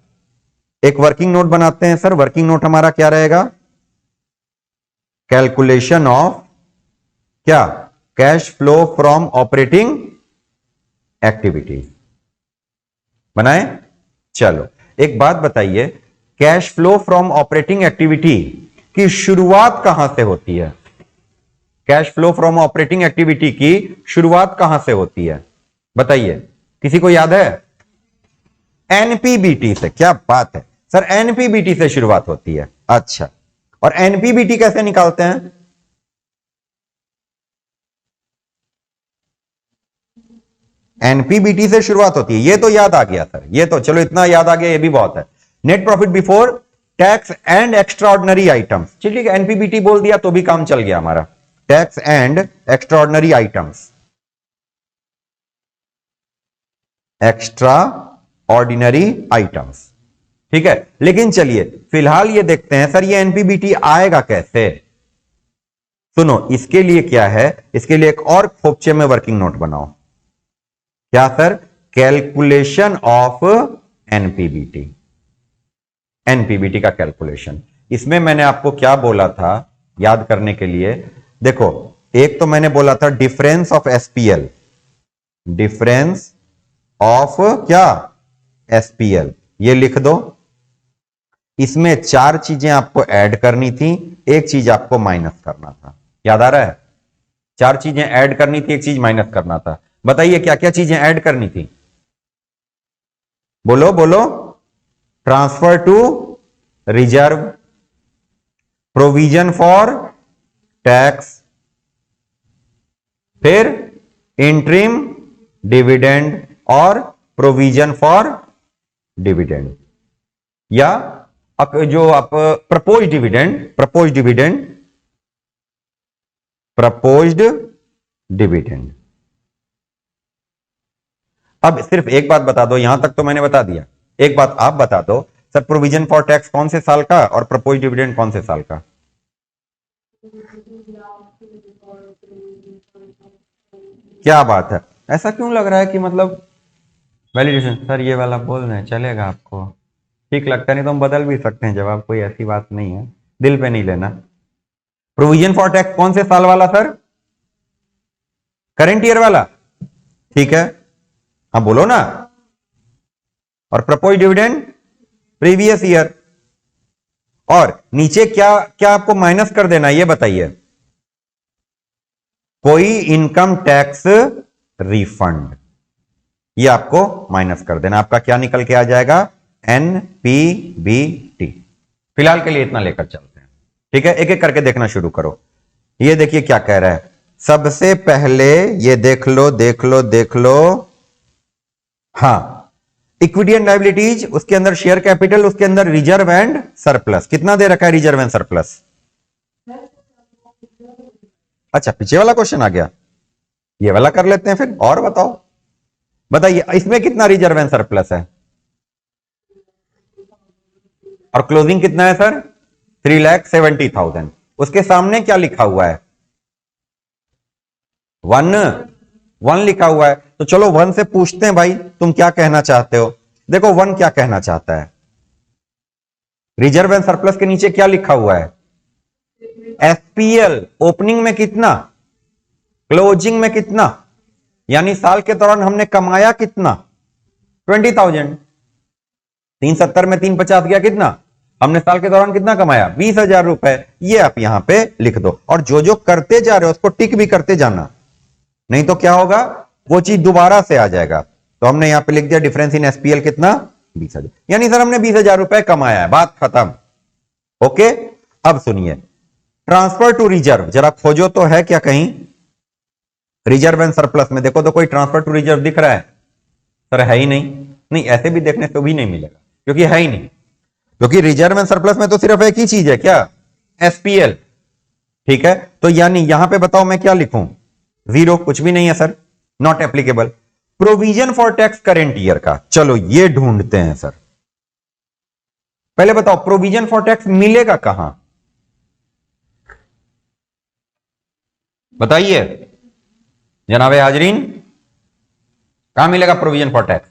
एक वर्किंग नोट बनाते हैं सर। वर्किंग नोट हमारा क्या रहेगा, कैलकुलेशन ऑफ क्या, cash flow from operating activities. बनाए, चलो एक बात बताइए, cash flow from operating activity की शुरुआत कहां से होती है, cash flow from operating activity की शुरुआत कहां से होती है, बताइए, किसी को याद है, एनपीबीटी से। क्या बात है सर, एनपीबीटी से शुरुआत होती है, अच्छा। और एनपीबीटी कैसे निकालते हैं, एनपीबीटी से शुरुआत होती है, ये तो याद आ गया सर, ये तो चलो इतना याद आ गया, ये भी बहुत है। Net profit before tax and extra ordinary items, ठीक है, एनपीबीटी बोल दिया तो भी काम चल गया हमारा, tax and extra ordinary items, extra ordinary items, ठीक है। लेकिन चलिए फिलहाल ये देखते हैं सर ये एनपीबीटी आएगा कैसे। सुनो इसके लिए क्या है, इसके लिए एक और खोपचे में वर्किंग नोट बनाओ, क्या sir, calculation of NPBT, NPBT का कैलकुलेशन। इसमें मैंने आपको क्या बोला था याद करने के लिए, देखो एक तो मैंने बोला था difference of SPL, difference of क्या, एसपीएल, ये लिख दो। इसमें चार चीजें आपको ऐड करनी थी, एक चीज आपको माइनस करना था, याद आ रहा है, चार चीजें ऐड करनी थी, एक चीज माइनस करना था। बताइए क्या क्या चीजें ऐड करनी थी, बोलो बोलो, transfer to reserve, provision for tax, फिर इंट्रीम डिविडेंड और प्रोविजन फॉर डिविडेंड। या जो आप प्रपोज्ड डिविडेंड। अब सिर्फ एक बात बता दो, यहां तक तो मैंने बता दिया, एक बात आप बता दो सर, प्रोविजन फॉर टैक्स कौन से साल का और प्रपोज्ड डिविडेंड कौन से साल का? क्या बात है, ऐसा क्यों लग रहा है कि मतलब वैलिडेशन? सर ये वाला बोल रहे हैं, चलेगा आपको ठीक लगता नहीं तो हम बदल भी सकते हैं जवाब, कोई ऐसी बात नहीं है, दिल पे नहीं लेना। प्रोविजन फॉर टैक्स कौन से साल वाला सर? करंट ईयर वाला, ठीक है, हाँ बोलो ना। और प्रपोज डिविडेंड प्रीवियस ईयर। और नीचे क्या क्या आपको माइनस कर देना ये बताइए? कोई इनकम टैक्स रिफंड, ये आपको माइनस कर देना। आपका क्या निकल के आ जाएगा? NPBT। फिलहाल के लिए इतना लेकर चलते हैं, ठीक है, एक एक करके देखना शुरू करो। ये देखिए क्या कह रहा है, सबसे पहले ये देख लो, हाँ, इक्विटी एंड लायबिलिटीज, उसके अंदर शेयर कैपिटल, उसके अंदर रिजर्व एंड सरप्लस। कितना दे रखा है रिजर्व एंड सरप्लस? अच्छा, पीछे वाला क्वेश्चन आ गया, ये वाला कर लेते हैं फिर। और बताइए इसमें कितना रिजर्व एंड सरप्लस है? और क्लोजिंग कितना है सर? 3,70,000। उसके सामने क्या लिखा हुआ है? 1 लिखा हुआ है। तो चलो 1 से पूछते हैं, भाई तुम क्या कहना चाहते हो? देखो 1 क्या कहना चाहता है, रिजर्व एंड सरप्लस के नीचे क्या लिखा हुआ है? एसपीएल। ओपनिंग में कितना, क्लोजिंग में कितना, यानी साल के दौरान हमने कमाया कितना? 20,000। 370 में 350 गया कितना? हमने साल के दौरान कितना कमाया? 20,000 रुपए। ये आप यहां पे लिख दो, और जो जो करते जा रहे हो उसको टिक भी करते जाना, नहीं तो क्या होगा, वो चीज दोबारा से आ जाएगा। तो हमने यहां पे लिख दिया डिफरेंस इन एसपीएल कितना? 20,000, यानी सर हमने 20,000 रुपए कमाया है, बात खत्म। ओके, अब सुनिए, ट्रांसफर टू रिजर्व जरा खोजो तो है क्या कहीं? रिजर्व एंड सरप्लस में देखो तो कोई ट्रांसफर टू रिजर्व दिख रहा है? सर है ही नहीं, ऐसे भी देखने तो भी नहीं मिलेगा, क्योंकि है ही नहीं। क्योंकि रिजर्व एंड सरप्लस में तो सिर्फ एक ही चीज है, क्या? एसपीएल, ठीक है। तो यानी यहां पे बताओ मैं क्या लिखूं? 0, कुछ भी नहीं है sir, not applicable. Provision for tax current year का, चलो ये ढूंढते हैं सर। पहले बताओ प्रोविजन फॉर टैक्स मिलेगा कहां? बताइए जनाबे हाजरीन, कहां मिलेगा प्रोविजन फॉर टैक्स?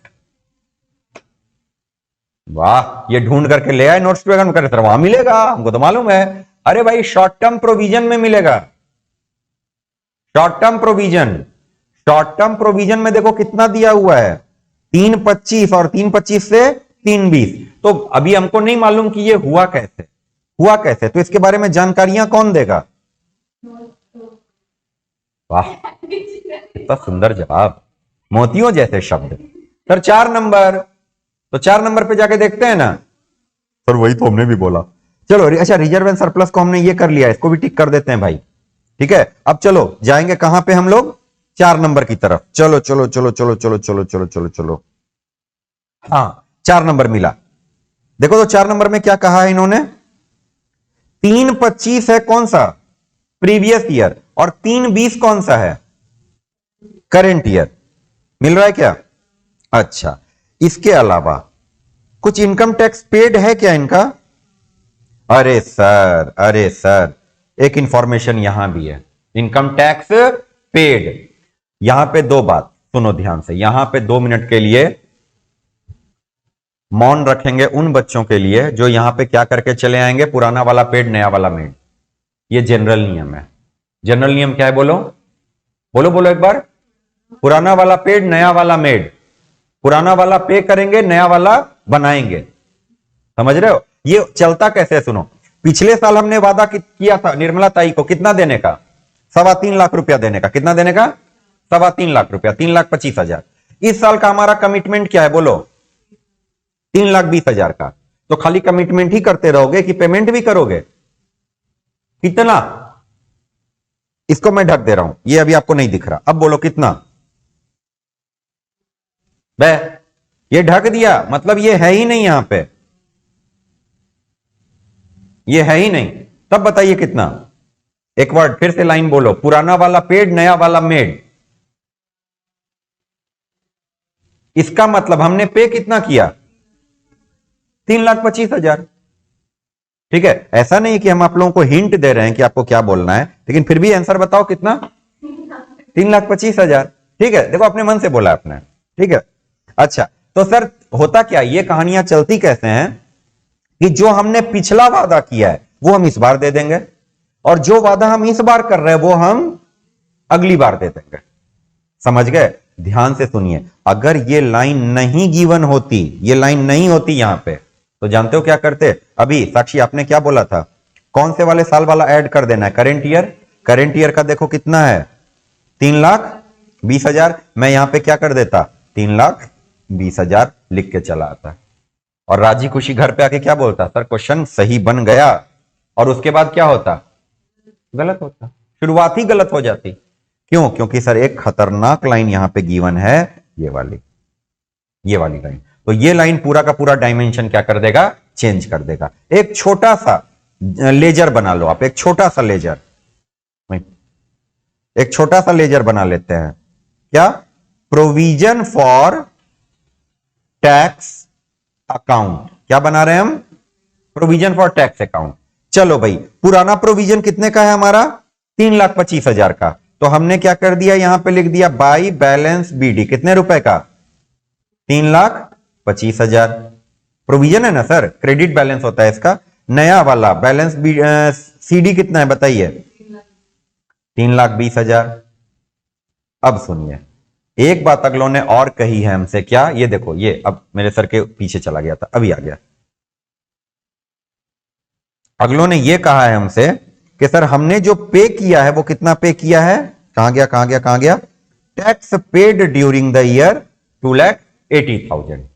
वाह, ये ढूंढ करके ले आए नोट्स पे, कर सर वहां मिलेगा, हमको तो मालूम है। अरे भाई शॉर्ट टर्म प्रोविजन में मिलेगा, शॉर्ट टर्म प्रोविजन में देखो कितना दिया हुआ है, 325, और 325 से 320। तो अभी हमको नहीं मालूम कि ये हुआ कैसे, तो इसके बारे में जानकारियां कौन देगा? वाह, कितना सुंदर जवाब, मोतियों जैसे शब्द। सर 4 नंबर, तो 4 नंबर पे जाके देखते हैं ना। सर वही तो हमने भी बोला। चलो अच्छा, रिजर्व एंड सरप्लस को हमने ये कर लिया, इसको भी टिक कर देते हैं भाई, ठीक है। अब चलो जाएंगे कहां पे हम लोग? 4 नंबर की तरफ। चलो। हाँ, 4 नंबर मिला। देखो तो 4 नंबर में क्या कहा है इन्होंने? 325 है कौन सा? Previous year. और 320 कौन सा है? Current year. मिल रहा है क्या? अच्छा, इसके अलावा कुछ इनकम टैक्स पेड है क्या इनका? अरे सर एक इंफॉर्मेशन यहां भी है, इनकम टैक्स पेड। यहां पे 2 बात सुनो ध्यान से, यहां पे 2 मिनट के लिए मौन रखेंगे उन बच्चों के लिए जो यहां पे क्या करके चले आएंगे, पुराना वाला पेड नया वाला मेड। ये जनरल नियम है। जनरल नियम क्या है? बोलो एक बार। पुराना वाला पेड नया वाला मेड, पुराना वाला पे करेंगे नया वाला बनाएंगे, समझ रहे हो? ये चलता कैसे है सुनो। पिछले साल हमने वादा किया था निर्मला ताई को कितना देने का? 3.25 लाख रुपया देने का। कितना देने का? 3.25 लाख रुपया, 3,25,000। इस साल का हमारा कमिटमेंट क्या है बोलो? 3,20,000 का। तो खाली कमिटमेंट ही करते रहोगे कि पेमेंट भी करोगे? कितना? इसको मैं ढक दे रहा हूं, ये अभी आपको नहीं दिख रहा। अब बोलो कितना? ये ढक दिया, मतलब ये है ही नहीं यहां पे। ये है ही नहीं, तब बताइए कितना। एक वर्ड फिर से लाइन बोलो, पुराना वाला पेड, नया वाला मेड। इसका मतलब हमने पे कितना किया, 3,25,000। ठीक है, ऐसा नहीं कि हम आप लोगों को हिंट दे रहे हैं कि आपको क्या बोलना है, लेकिन फिर भी आंसर बताओ कितना, 3,25,000। ठीक है, देखो अपने मन से बोला आपने। ठीक है, अच्छा तो सर होता क्या, ये कहानियां चलती कैसे हैं कि जो हमने पिछला वादा किया है वो हम इस बार दे देंगे, और जो वादा हम इस बार कर रहे हैं वो हम अगली बार दे देंगे। समझ गए, ध्यान से सुनिए। अगर ये लाइन नहीं गिवन होती, ये लाइन नहीं होती यहां पे, तो जानते हो क्या करते। अभी साक्षी आपने क्या बोला था, कौन से वाले साल वाला ऐड कर देना है, करेंट ईयर। करेंट ईयर का देखो कितना है, 3,20,000। मैं यहां पे क्या कर देता, 3,20,000 लिख के चला आता, और राजी खुशी घर पे आके क्या बोलता, सर क्वेश्चन सही बन गया। और उसके बाद क्या होता, गलत होता, शुरुआत ही गलत हो जाती। क्यों, क्योंकि सर एक खतरनाक लाइन यहां पे गिवन है, ये वाली लाइन। तो ये लाइन पूरा का पूरा डायमेंशन क्या कर देगा, चेंज कर देगा। एक छोटा सा लेजर बना लो आप, एक छोटा सा लेजर, एक छोटा सा लेजर बना लेते हैं। क्या, प्रोविजन फॉर टैक्स अकाउंट। क्या बना रहे हैं हम, प्रोविजन फॉर टैक्स अकाउंट। चलो भाई, पुराना प्रोविजन कितने का है हमारा, 3,25,000 का। तो हमने क्या कर दिया, यहां पे लिख दिया बाई बैलेंस बीडी, कितने रुपए का, 3,25,000। प्रोविजन है ना सर, क्रेडिट बैलेंस होता है इसका। नया वाला बैलेंस सीडी कितना है बताइए, 3,20,000। अब सुनिए, एक बात अगलों ने और कही है हमसे, क्या, ये देखो, ये अब मेरे सर के पीछे चला गया था, अभी आ गया। अगलों ने ये कहा है हमसे कि सर हमने जो पे किया है वो कितना पे किया है, कहां गया कहां गया कहां गया, tax paid during the year 2,80,000।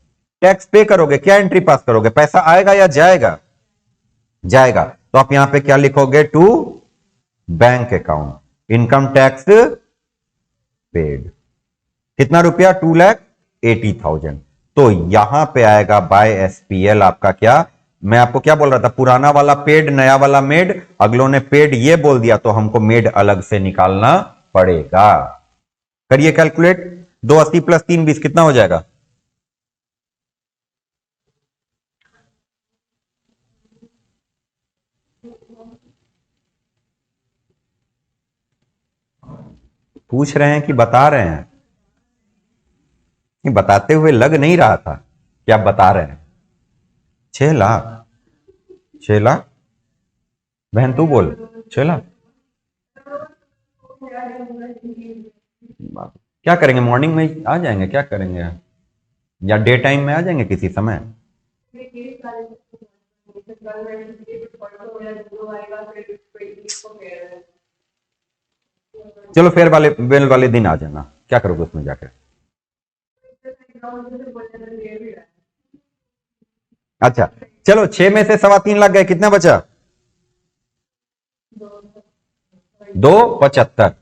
Tax पे करोगे, क्या एंट्री पास करोगे, पैसा आएगा या जाएगा, जाएगा। तो आप यहां पे क्या लिखोगे, to bank account income tax paid, कितना रुपया, 2,80,000। तो यहां पे आएगा बाय एसपीएल आपका क्या, मैं आपको क्या बोल रहा था, पुराना वाला पेड, नया वाला मेड। अगलों ने पेड ये बोल दिया तो हमको मेड अलग से निकालना पड़ेगा। करिए कैलकुलेट, 280 प्लस 320 कितना हो जाएगा, पूछ रहे हैं कि बता रहे हैं, बताते हुए लग नहीं रहा था कि आप बता रहे हैं। 6 लाख, 6 लाख, बहन तू बोल, 6 लाख। क्या करेंगे, मॉर्निंग में आ जाएंगे, क्या करेंगे, या डे टाइम में आ जाएंगे किसी समय। चलो फेयर वाले बेल वाले दिन आ जाना, क्या करोगे उसमें जाकर। अच्छा चलो, 6 में से 3.25 लाख गए, कितना बचा, 2,75।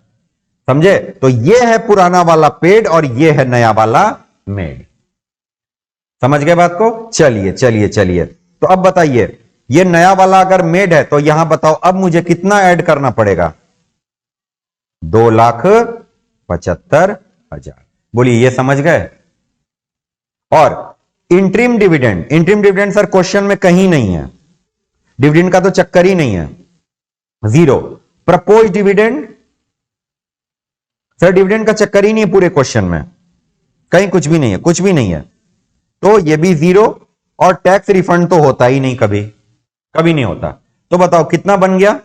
समझे, तो ये है पुराना वाला पेड और ये है नया वाला मेड। समझ गए बात को, चलिए चलिए चलिए। तो अब बताइए, ये नया वाला अगर मेड है तो यहां बताओ अब मुझे कितना ऐड करना पड़ेगा, 2,75,000। बोलिए, ये समझ गए। और interim dividend, interim dividend sir question में कहीं नहीं है, डिविडेंड का तो चक्कर ही नहीं है, 0। प्रपोज डिविडेंड, सर डिविडेंड का चक्कर ही नहीं है पूरे क्वेश्चन में, कहीं कुछ भी नहीं है, कुछ भी नहीं है, तो ये भी 0। और टैक्स रिफंड तो होता ही नहीं, कभी कभी नहीं होता। तो बताओ कितना बन गया,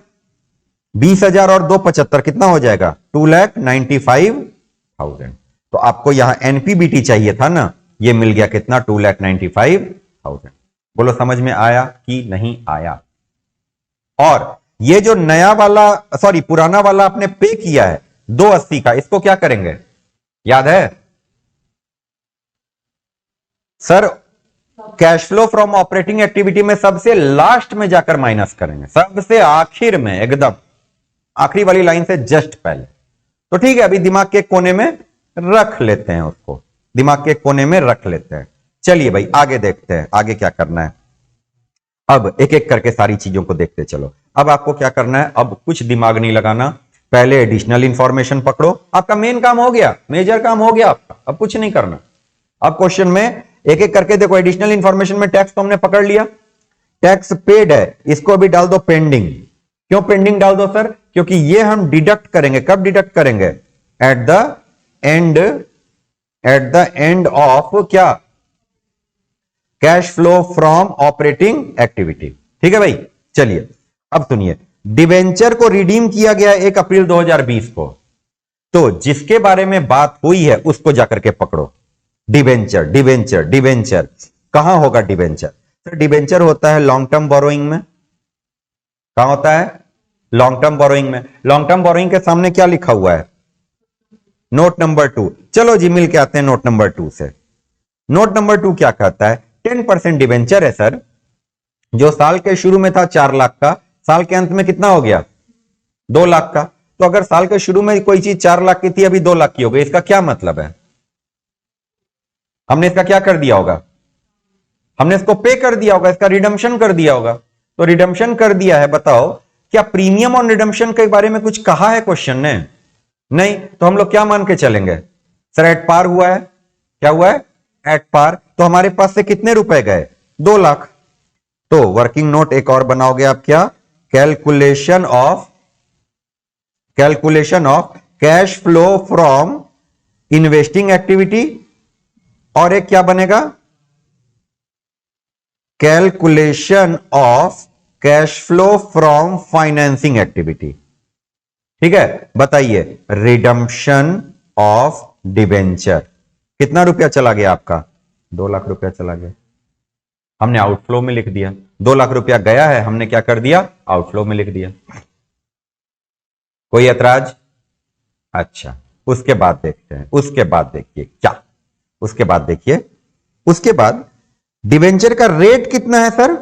20,000 और 2,75 कितना हो जाएगा, 2,95,000। तो आपको यहां एनपीबीटी चाहिए था ना, ये मिल गया कितना, 2,95,000। बोलो समझ में आया कि नहीं आया। और ये जो नया वाला, सॉरी पुराना वाला आपने पे किया है 280 का, इसको क्या करेंगे, याद है sir, cash flow from operating activity में सबसे लास्ट में जाकर माइनस करेंगे, सबसे आखिर में, एकदम आखिरी वाली लाइन से जस्ट पहले। तो ठीक है, अभी दिमाग के कोने में रख लेते हैं उसको, दिमाग के कोने में रख लेते हैं। चलिए भाई आगे देखते हैं, आगे क्या करना है। अब एक एक करके सारी चीजों को देखते चलो। अब आपको क्या करना है, अब कुछ दिमाग नहीं लगाना, पहले एडिशनल इंफॉर्मेशन पकड़ो, आपका मेन काम हो गया, मेजर काम हो गया आपका, अब कुछ नहीं करना। अब क्वेश्चन में एक एक करके देखो, एडिशनल इंफॉर्मेशन में टैक्स तो हमने पकड़ लिया, टैक्स पेड है, इसको अभी डाल दो पेंडिंग। क्यों पेंडिंग डाल दो सर? क्योंकि ये हम डिडक्ट करेंगे, कब डिडक्ट करेंगे? एट द एंड ऑफ क्या? Cash flow from operating activity. ठीक है भाई, चलिए अब सुनिए, डिवेंचर को रिडीम किया गया 1 अप्रैल 2020 को, तो जिसके बारे में बात हुई है उसको जाकर के पकड़ो। डिवेंचर डिवेंचर डिवेंचर कहां होगा डिवेंचर? सर डिवेंचर होता है लॉन्ग टर्म बोरोइंग में। कहां होता है? लॉन्ग टर्म बोरोइंग में। लॉन्ग टर्म बोरोइंग के सामने क्या लिखा हुआ है? Note number 2। चलो जी मिल के आते हैं नोट नंबर 2 से। नोट नंबर 2 क्या कहता है? 10% डिवेंचर है सर, जो साल के शुरू में था 4 लाख का, साल के अंत में कितना हो गया? 2 लाख का। तो अगर साल के शुरू में कोई चीज 4 लाख की थी, अभी 2 लाख की हो गई, इसका क्या मतलब है? हमने इसका क्या कर दिया होगा? हमने इसको पे कर दिया होगा, इसका रिडम्पशन कर दिया होगा। तो रिडम्पशन कर दिया है, बताओ क्या प्रीमियम ऑन रिडम्पशन के बारे में कुछ कहा है क्वेश्चन ने? नहीं। तो हम लोग क्या मान के चलेंगे? सर एट पार हुआ है। क्या हुआ है? At par. तो हमारे पास से कितने रुपए गए? 2 लाख। तो वर्किंग नोट एक और बनाओगे आप, क्या? Calculation of cash flow from investing activity, और एक क्या बनेगा? Calculation of cash flow from financing activity. ठीक है, बताइए रिडम्पशन ऑफ डिवेंचर, कितना रुपया चला गया आपका? 2 लाख रुपया चला गया, हमने आउटफ्लो में लिख दिया। 2 लाख रुपया गया है, हमने क्या कर दिया? आउटफ्लो में लिख दिया। कोई ऐतराज? अच्छा, उसके बाद देखते हैं, उसके बाद देखिए क्या, उसके बाद देखिए, उसके बाद डिवेंचर का रेट कितना है सर?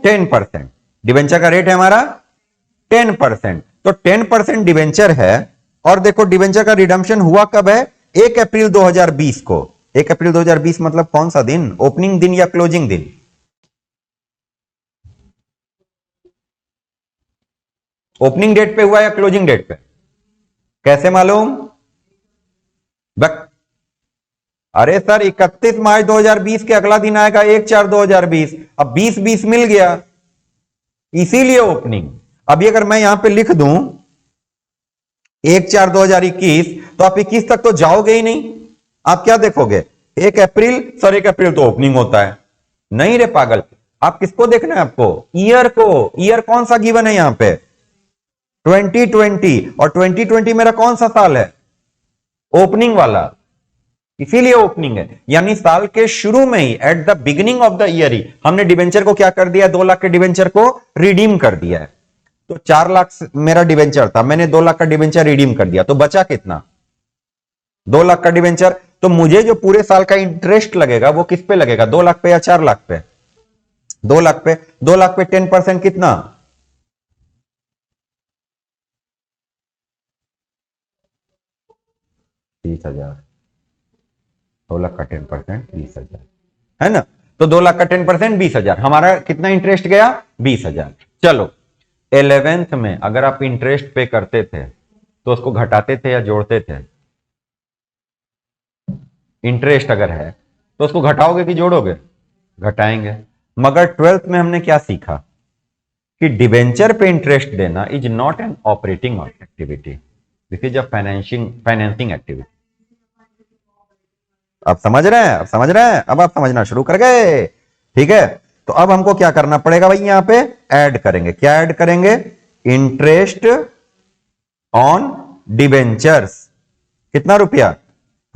10%। डिवेंचर का रेट है हमारा 10%। तो 10% डिवेंचर है, और देखो डिवेंचर का रिडम्पशन हुआ कब है? 1 अप्रैल 2020 को। 1 अप्रैल 2020 मतलब कौन सा दिन? ओपनिंग दिन या क्लोजिंग दिन? ओपनिंग डेट पे हुआ या क्लोजिंग डेट पे? कैसे मालूम? अरे सर 31 मार्च 2020 के अगला दिन आएगा 1/4/2020। अब 20/20 मिल गया, इसीलिए ओपनिंग। अभी अगर मैं यहां पे लिख दूं 1/4/2021, तो आप 21 तक तो जाओगे ही नहीं। आप क्या देखोगे? 1 अप्रैल। सर 1 अप्रैल तो ओपनिंग होता है। नहीं रे पागल, आप किसको देखना है? आपको ईयर को। ईयर कौन सा गिवन है यहां पे? 2020। और 2020 मेरा कौन सा साल है? ओपनिंग वाला, इसीलिए ओपनिंग है। यानी साल के शुरू में ही, at the beginning of the year ही, हमने डिवेंचर को क्या कर दिया? 2 लाख के डिवेंचर को रिडीम कर दिया है। तो 4 लाख मेरा डिवेंचर था, मैंने 2 लाख का डिवेंचर रिडीम कर दिया, तो बचा कितना? 2 लाख का डिवेंचर। तो मुझे जो पूरे साल का इंटरेस्ट लगेगा वो किस पे लगेगा? 2 लाख पे या 4 लाख पे? 2 लाख पे। 2 लाख पे 10% कितना? 30,000। 2 लाख का 10% 20,000 है ना? तो 2 लाख का 10% 20,000, हमारा कितना इंटरेस्ट गया? 20,000। चलो 11th में अगर आप इंटरेस्ट पे करते थे तो उसको घटाते थे या जोड़ते थे? इंटरेस्ट अगर है तो उसको घटाओगे कि जोड़ोगे? घटाएंगे। मगर 12th में हमने क्या सीखा? कि डिवेंचर पे इंटरेस्ट देना is not an operating activity, this is a financing activity. अब समझ रहे हैं? अब समझ रहे हैं? अब आप समझना शुरू कर गए। ठीक है, तो अब हमको क्या करना पड़ेगा भाई? यहां पे ऐड करेंगे। क्या ऐड करेंगे? Interest on debentures. कितना रुपया?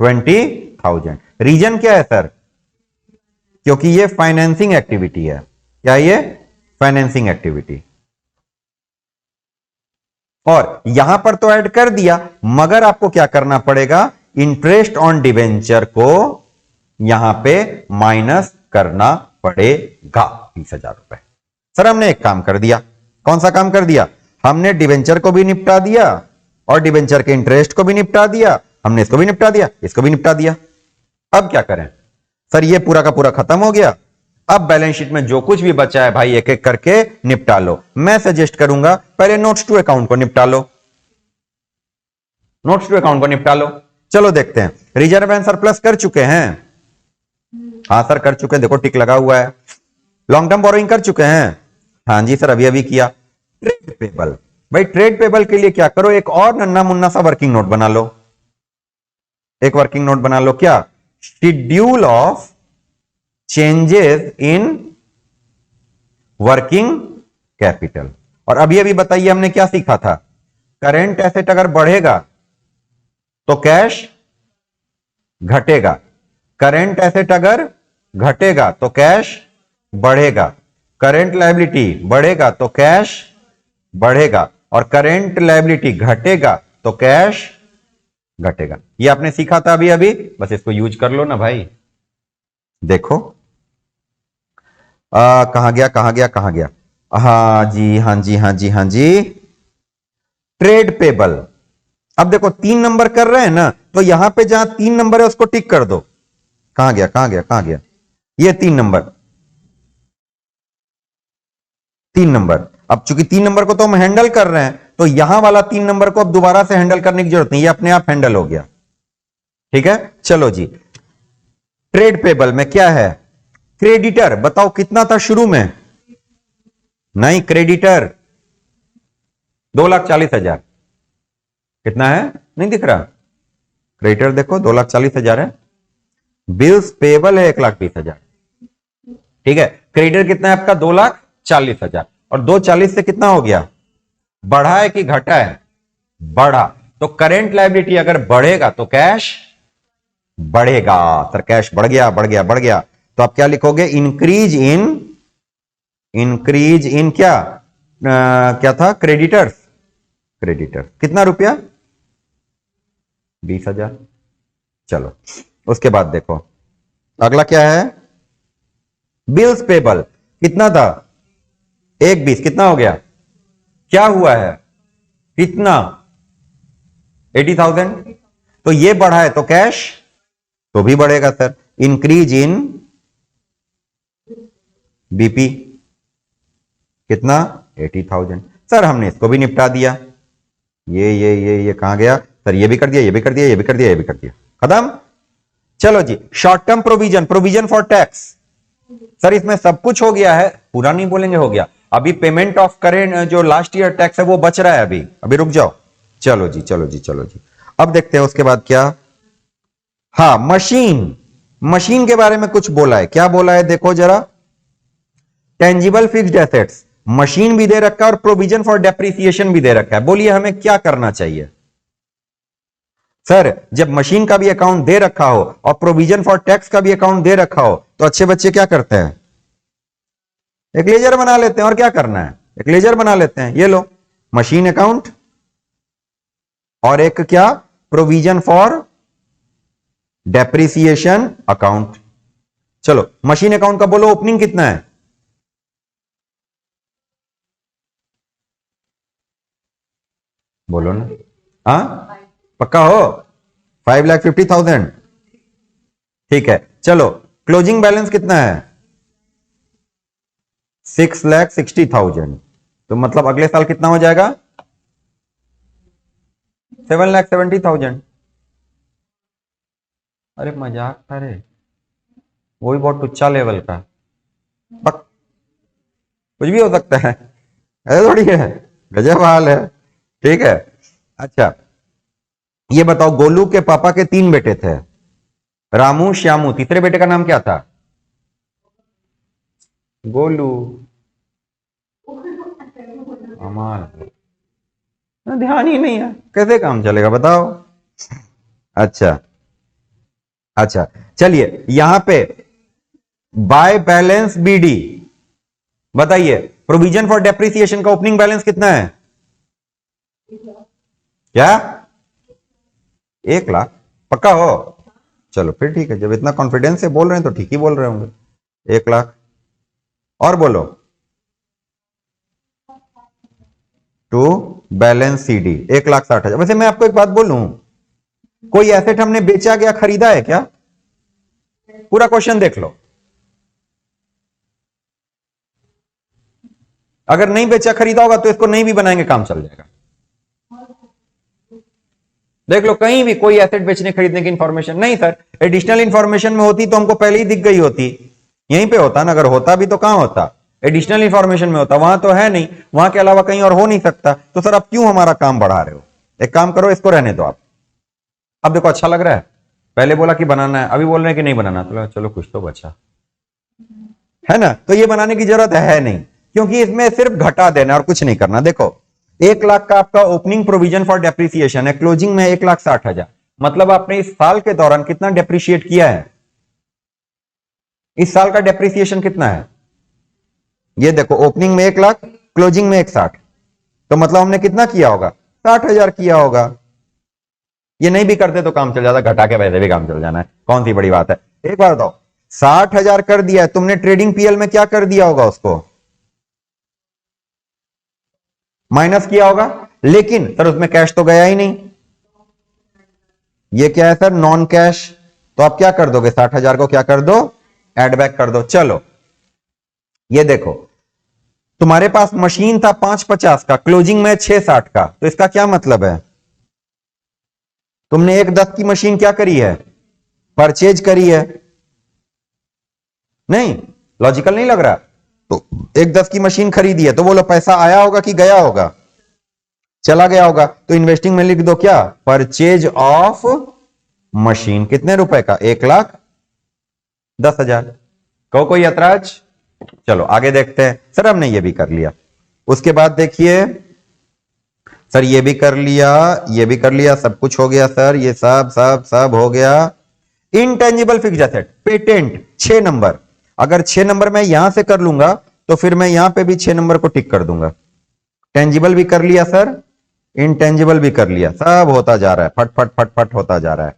20,000। रीजन क्या है सर? क्योंकि ये फाइनेंसिंग एक्टिविटी है। क्या ये? Financing activity. और यहां पर तो ऐड कर दिया, मगर आपको क्या करना पड़ेगा? इंटरेस्ट ऑन डिवेंचर को यहां पे माइनस करना पड़ेगा 20,000 रुपए। सर हमने एक काम कर दिया। कौन सा काम कर दिया? हमने डिवेंचर को भी निपटा दिया और डिवेंचर के इंटरेस्ट को भी निपटा दिया, हमने इसको भी निपटा दिया, इसको भी निपटा दिया। अब क्या करें? सर ये पूरा का पूरा खत्म हो गया, अब बैलेंस शीट में जो कुछ भी बचा है भाई एक एक करके निपटा लो। मैं सजेस्ट करूंगा पहले नोट्स टू अकाउंट को निपटा लो, नोट्स टू अकाउंट को निपटा लो। चलो देखते हैं, रिजर्व एंड सरप्लस कर चुके हैं? हाँ सर कर चुके हैं, देखो टिक लगा हुआ है। लॉन्ग टर्म बोरोइंग कर चुके हैं? हाँ जी सर अभी अभी किया। ट्रेड पेबल, भाई ट्रेड पेबल के लिए क्या करो, एक और नन्ना मुन्ना सा वर्किंग नोट बना लो, एक वर्किंग नोट बना लो। क्या? Schedule of changes in working capital. और अभी अभी बताइए हमने क्या सीखा था? करेंट एसेट अगर बढ़ेगा तो कैश घटेगा, करेंट एसेट अगर घटेगा तो कैश बढ़ेगा, करेंट लायबिलिटी बढ़ेगा तो कैश बढ़ेगा, और करेंट लायबिलिटी घटेगा तो कैश घटेगा। ये आपने सीखा था अभी अभी, बस इसको यूज कर लो ना भाई। देखो कहां गया कहां गया कहां गया, हाँ जी हाँ जी हाँ जी हाँ जी, ट्रेड पेबल। अब देखो 3 नंबर कर रहे हैं ना, तो यहां पे जहां 3 नंबर है उसको टिक कर दो। कहां गया कहां गया कहां गया, ये 3 नंबर, 3 नंबर। अब चूंकि 3 नंबर को तो हम हैंडल कर रहे हैं, तो यहां वाला 3 नंबर को अब दोबारा से हैंडल करने की जरूरत नहीं, ये अपने आप हैंडल हो गया। ठीक है चलो जी, ट्रेड पेबल में क्या है? क्रेडिटर, बताओ कितना था शुरू में? नहीं, क्रेडिटर 2,40,000। कितना है? नहीं दिख रहा? क्रेडिटर देखो 2,40,000 है, बिल्स पेबल है 1,20,000। ठीक है, क्रेडिटर कितना है आपका? 2,40,000। और 2,40 से कितना हो गया? बढ़ा है कि घटा है? बढ़ा। तो करेंट लायबिलिटी अगर बढ़ेगा तो कैश बढ़ेगा। सर कैश बढ़ गया बढ़ गया बढ़ गया, तो आप क्या लिखोगे? इंक्रीज इन क्या क्या था? क्रेडिटर्स, क्रेडिटर कितना रुपया? 20,000। चलो उसके बाद देखो अगला क्या है? बिल्स पेबल कितना था? 1,20, कितना हो गया? क्या हुआ है? कितना? 80,000। तो ये बढ़ा है तो कैश तो भी बढ़ेगा सर। इंक्रीज इन बीपी कितना? 80,000। सर हमने इसको भी निपटा दिया। ये कहां गया सर? ये भी कर दिया, ये भी कर दिया, ये भी कर दिया, ये भी कर दिया, खत्म। चलो जी, short term provision, provision for tax. Sir इसमें सब कुछ हो गया है, पूरा नहीं बोलेंगे हो गया। अभी पेमेंट ऑफ करेंट जो लास्ट ईयर टैक्स है वो बच रहा है अभी, अभी रुक जाओ। चलो जी चलो जी चलो जी, अब देखते हैं उसके बाद क्या। हाँ मशीन, मशीन के बारे में कुछ बोला है, क्या बोला है देखो जरा। टेंजिबल फिक्स्ड एसेट्स, मशीन भी दे रखा है और प्रोविजन फॉर डेप्रिसिएशन भी दे रखा है। बोलिए हमें क्या करना चाहिए? सर जब मशीन का भी अकाउंट दे रखा हो और प्रोविजन फॉर टैक्स का भी अकाउंट दे रखा हो, तो अच्छे बच्चे क्या करते हैं? एक लेजर बना लेते हैं। और क्या करना है? एक लेजर बना लेते हैं। ये लो मशीन अकाउंट और एक क्या? Provision for depreciation account. चलो मशीन अकाउंट का बोलो ओपनिंग कितना है? बोलो ना। हाँ पक्का हो? 5,50,000। ठीक है चलो, क्लोजिंग बैलेंस कितना है? 6,60,000। तो मतलब अगले साल कितना हो जाएगा? 7,70,000। अरे मजाक था रे, वही बहुत टुच्चा लेवल का। कुछ भी हो सकता है, ऐसा थोड़ी है, गजब हाल है। ठीक है अच्छा, ये बताओ गोलू के पापा के 3 बेटे थे, रामू श्यामू, तीसरे बेटे का नाम क्या था? गोलू। अमाल, ध्यान ही नहीं है, कैसे काम चलेगा बताओ। अच्छा अच्छा चलिए, यहां पे बाय बैलेंस बीडी बताइए, प्रोविजन फॉर डेप्रिसिएशन का ओपनिंग बैलेंस कितना है? क्या? 1,00,000 पक्का हो? चलो फिर ठीक है, जब इतना कॉन्फिडेंस से बोल रहे हैं तो ठीक ही बोल रहे होंगे। 1,00,000 और बोलो। To balance CD 1,60,000। वैसे मैं आपको एक बात बोलूं, कोई एसेट हमने बेचा गया खरीदा है क्या? पूरा क्वेश्चन देख लो। अगर नहीं बेचा खरीदा होगा तो इसको नहीं भी बनाएंगे, काम चल जाएगा। देख लो कहीं भी कोई एसेट बेचने खरीदने की इंफॉर्मेशन नहीं सर, एडिशनल इंफॉर्मेशन में होती तो हमको पहले ही दिख गई होती, यहीं पे होता ना, अगर होता भी तो कहां होता, एडिशनल इंफॉर्मेशन में होता, वहां तो है नहीं, वहां के अलावा कहीं और हो नहीं सकता, तो सर आप क्यों हमारा काम बढ़ा रहे हो? एक काम करो, इसको रहने दो आप। अब देखो अच्छा लग रहा है, पहले बोला कि बनाना है, अभी बोल रहे हैं कि नहीं बनाना, तो चलो कुछ तो बचा है ना, तो ये बनाने की जरूरत है नहीं, क्योंकि इसमें सिर्फ घटा देना और कुछ नहीं करना। देखो 1,00,000 का आपका ओपनिंग प्रोविजन फॉर डेप्रिसिएशन है, क्लोजिंग में 1,60,000, मतलब आपने इस साल के दौरान कितना डेप्रिशिएट किया है? इस साल का डेप्रिसिएशन कितना है? ये देखो ओपनिंग में 1,00,000, क्लोजिंग में 1,60,000, तो मतलब हमने कितना किया होगा? 60,000 किया होगा। ये नहीं भी करते तो काम चल जाता, घटा के वैसे भी काम चल जाना है, कौन सी बड़ी बात है। एक बार बताओ, 60,000 कर दिया है तुमने, ट्रेडिंग पीएल में क्या कर दिया होगा? उसको माइनस किया होगा, लेकिन सर उसमें कैश तो गया ही नहीं। ये क्या है सर? Non cash. तो आप क्या कर दोगे? 60,000 को क्या कर दो? एड बैक कर दो। चलो ये देखो, तुम्हारे पास मशीन था 550 का, क्लोजिंग में 660 का, तो इसका क्या मतलब है? तुमने 1,10 की मशीन क्या करी है? परचेज करी है। नहीं, लॉजिकल नहीं लग रहा? तो 1,10 की मशीन खरीदी है, तो बोलो पैसा आया होगा कि गया होगा? चला गया होगा। तो इन्वेस्टिंग में लिख दो क्या? Purchase of machine. कितने रुपए का? 1,10,000। कहो कोई ऐतराज? चलो आगे देखते हैं। सर हमने ये भी कर लिया, उसके बाद देखिए सर ये भी कर लिया, ये भी कर लिया, सब कुछ हो गया सर, ये सब सब सब हो गया। Intangible fixed asset, patent 6 number, अगर 6 नंबर मैं यहां से कर लूंगा तो फिर मैं यहां पे भी 6 नंबर को टिक कर दूंगा। टेंजिबल भी कर लिया सर, इंटेंजिबल भी कर लिया, सब होता जा रहा है, फट फट फट फट होता जा रहा है।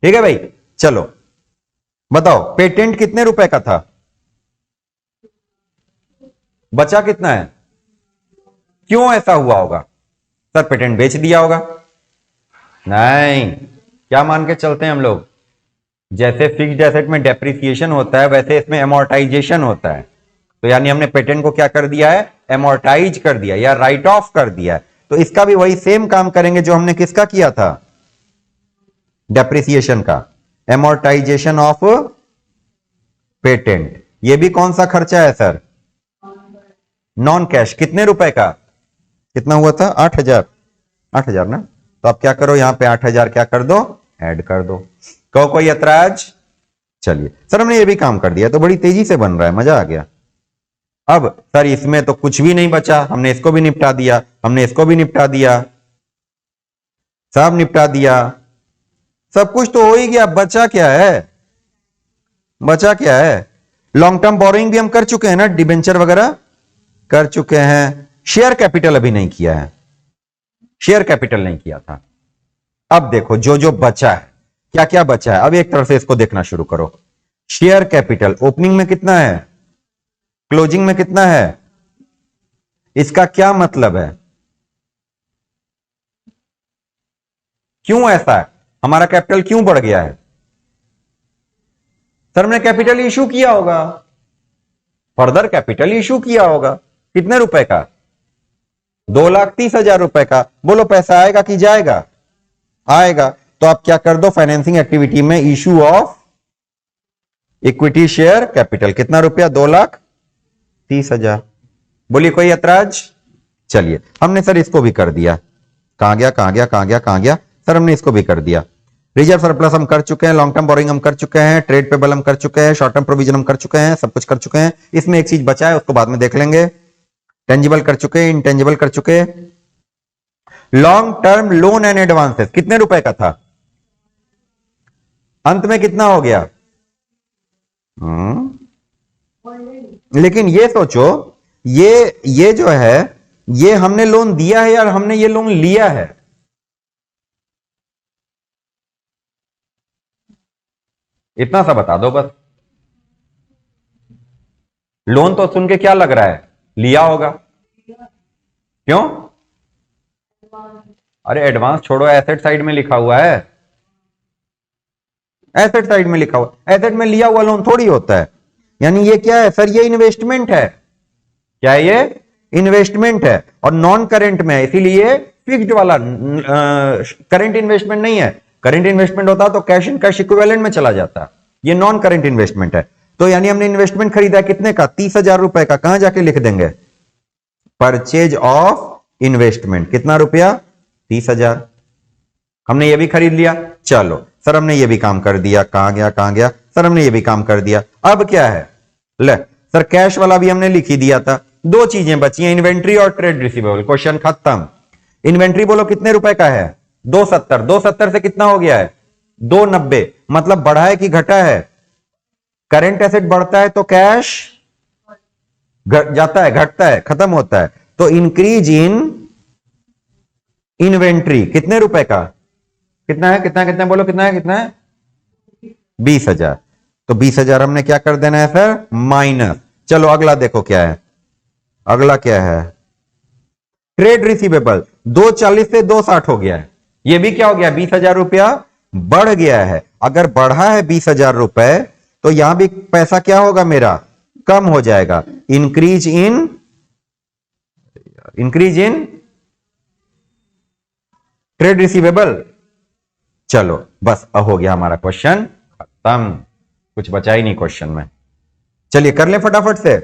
ठीक है भाई, चलो बताओ पेटेंट कितने रुपए का था? बचा कितना है? क्यों ऐसा हुआ होगा? सर पेटेंट बेच दिया होगा। नहीं, क्या मान के चलते हैं हम लोग? जैसे फिक्स्ड एसेट में डेप्रिसिएशन होता है वैसे इसमें एमोर्टाइजेशन होता है, तो यानी हमने पेटेंट को क्या कर दिया है? एमोर्टाइज कर दिया या राइट ऑफ कर दिया है। तो इसका भी वही सेम काम करेंगे जो हमने किसका किया था? डेप्रिसिएशन का, एमोर्टाइजेशन ऑफ पेटेंट। ये भी कौन सा खर्चा है सर? Non cash. कितने रुपए का? कितना हुआ था? 8,000। 8,000 ना, तो आप क्या करो, यहां पे 8,000 क्या कर दो? ऐड कर दो। कहो कोई ऐतराज? चलिए सर हमने ये भी काम कर दिया, तो बड़ी तेजी से बन रहा है, मजा आ गया। अब सर इसमें तो कुछ भी नहीं बचा, हमने इसको भी निपटा दिया, हमने इसको भी निपटा दिया, सब निपटा दिया, सब कुछ तो हो ही गया। बचा क्या है? बचा क्या है? लॉन्ग टर्म बोरोइंग भी हम कर चुके हैं ना, डिबेंचर वगैरह कर चुके हैं, शेयर कैपिटल अभी नहीं किया है, शेयर कैपिटल नहीं किया था। अब देखो जो जो बचा है, क्या क्या बचा है, अब एक तरफ से इसको देखना शुरू करो। शेयर कैपिटल ओपनिंग में कितना है? क्लोजिंग में कितना है? इसका क्या मतलब है? क्यों ऐसा है? हमारा कैपिटल क्यों बढ़ गया है? सर हमने कैपिटल इशू किया होगा, फर्दर कैपिटल इशू किया होगा। कितने रुपए का? 2,30,000 रुपए का। बोलो पैसा आएगा कि जाएगा? आएगा। तो आप क्या कर दो, फाइनेंसिंग एक्टिविटी में issue of equity share capital. कितना रुपया? 2,30,000। बोलिए कोई ऐतराज? चलिए हमने सर इसको भी कर दिया। कहां गया कहां गया कहां गया कहां गया? सर हमने इसको भी कर दिया। रिजर्व सरप्लस हम कर चुके हैं, लॉन्ग टर्म बोरिंग हम कर चुके हैं, ट्रेड पेबल हम कर चुके हैं, शॉर्ट टर्म प्रोविजन हम कर चुके हैं, सब कुछ कर चुके हैं। इसमें एक चीज बचा है, उसको बाद में देख लेंगे। टेंजिबल कर चुके, इंटेंजिबल कर चुके। Long term loan and advances कितने रुपए का था? अंत में कितना हो गया? लेकिन ये सोचो, ये जो है, ये हमने लोन दिया है या हमने ये लोन लिया है? इतना सा बता दो बस। लोन तो सुन के क्या लग रहा है? लिया होगा। क्यों? अरे एडवांस छोड़ो, एसेट साइड में लिखा हुआ है, एसेट साइड में लिखा हुआ। एसेट में लिया हुआ लोन थोड़ी होता है। यानी ये क्या है सर? ये इन्वेस्टमेंट है। क्या है ये? इन्वेस्टमेंट है और नॉन करेंट में है, इसीलिए फिक्स्ड वाला करंट इन्वेस्टमेंट नहीं है। करंट इन्वेस्टमेंट होता तो कैश इन कैश इक्विवेलेंट में चला जाता, ये नॉन करंट इन्वेस्टमेंट है। तो यानी हमने इन्वेस्टमेंट खरीदा है कितने का, 30,000 रुपए का। कहां जाके लिख देंगे, परचेज ऑफ इन्वेस्टमेंट, कितना रुपया, 30,000। हमने ये भी खरीद लिया। चलो सर हमने ये भी काम कर दिया, कहां गया कहां गया, सर हमने ये भी काम कर दिया। अब क्या है, ले सर कैश वाला भी हमने लिख ही दिया था। दो चीजें बची हैं, इन्वेंट्री और ट्रेड रिसीवेबल। क्वेश्चन खत्म। इन्वेंट्री बोलो कितने रुपए का है, 270। 270 से कितना हो गया है, 290। मतलब बढ़ा है कि घटा है, करंट एसेट बढ़ता है तो कैश घट जाता है, घटता है, खत्म होता है। तो इंक्रीज इन इन्वेंट्री कितने रुपए का, कितना है, कितना कितना बोलो, कितना है, कितना है, 20,000। तो 20,000 हमने क्या कर देना है सर, माइनस। चलो अगला देखो क्या है, अगला क्या है, ट्रेड रिसीवेबल 240 से 260 हो गया है। ये भी क्या हो गया, 20,000 रुपया बढ़ गया है। अगर बढ़ा है 20,000 रुपए तो यहां भी पैसा क्या होगा मेरा, कम हो जाएगा। Increase in trade receivable. चलो बस अब हो गया हमारा क्वेश्चन खत्म, कुछ बचा ही नहीं क्वेश्चन में। चलिए कर ले फटाफट से।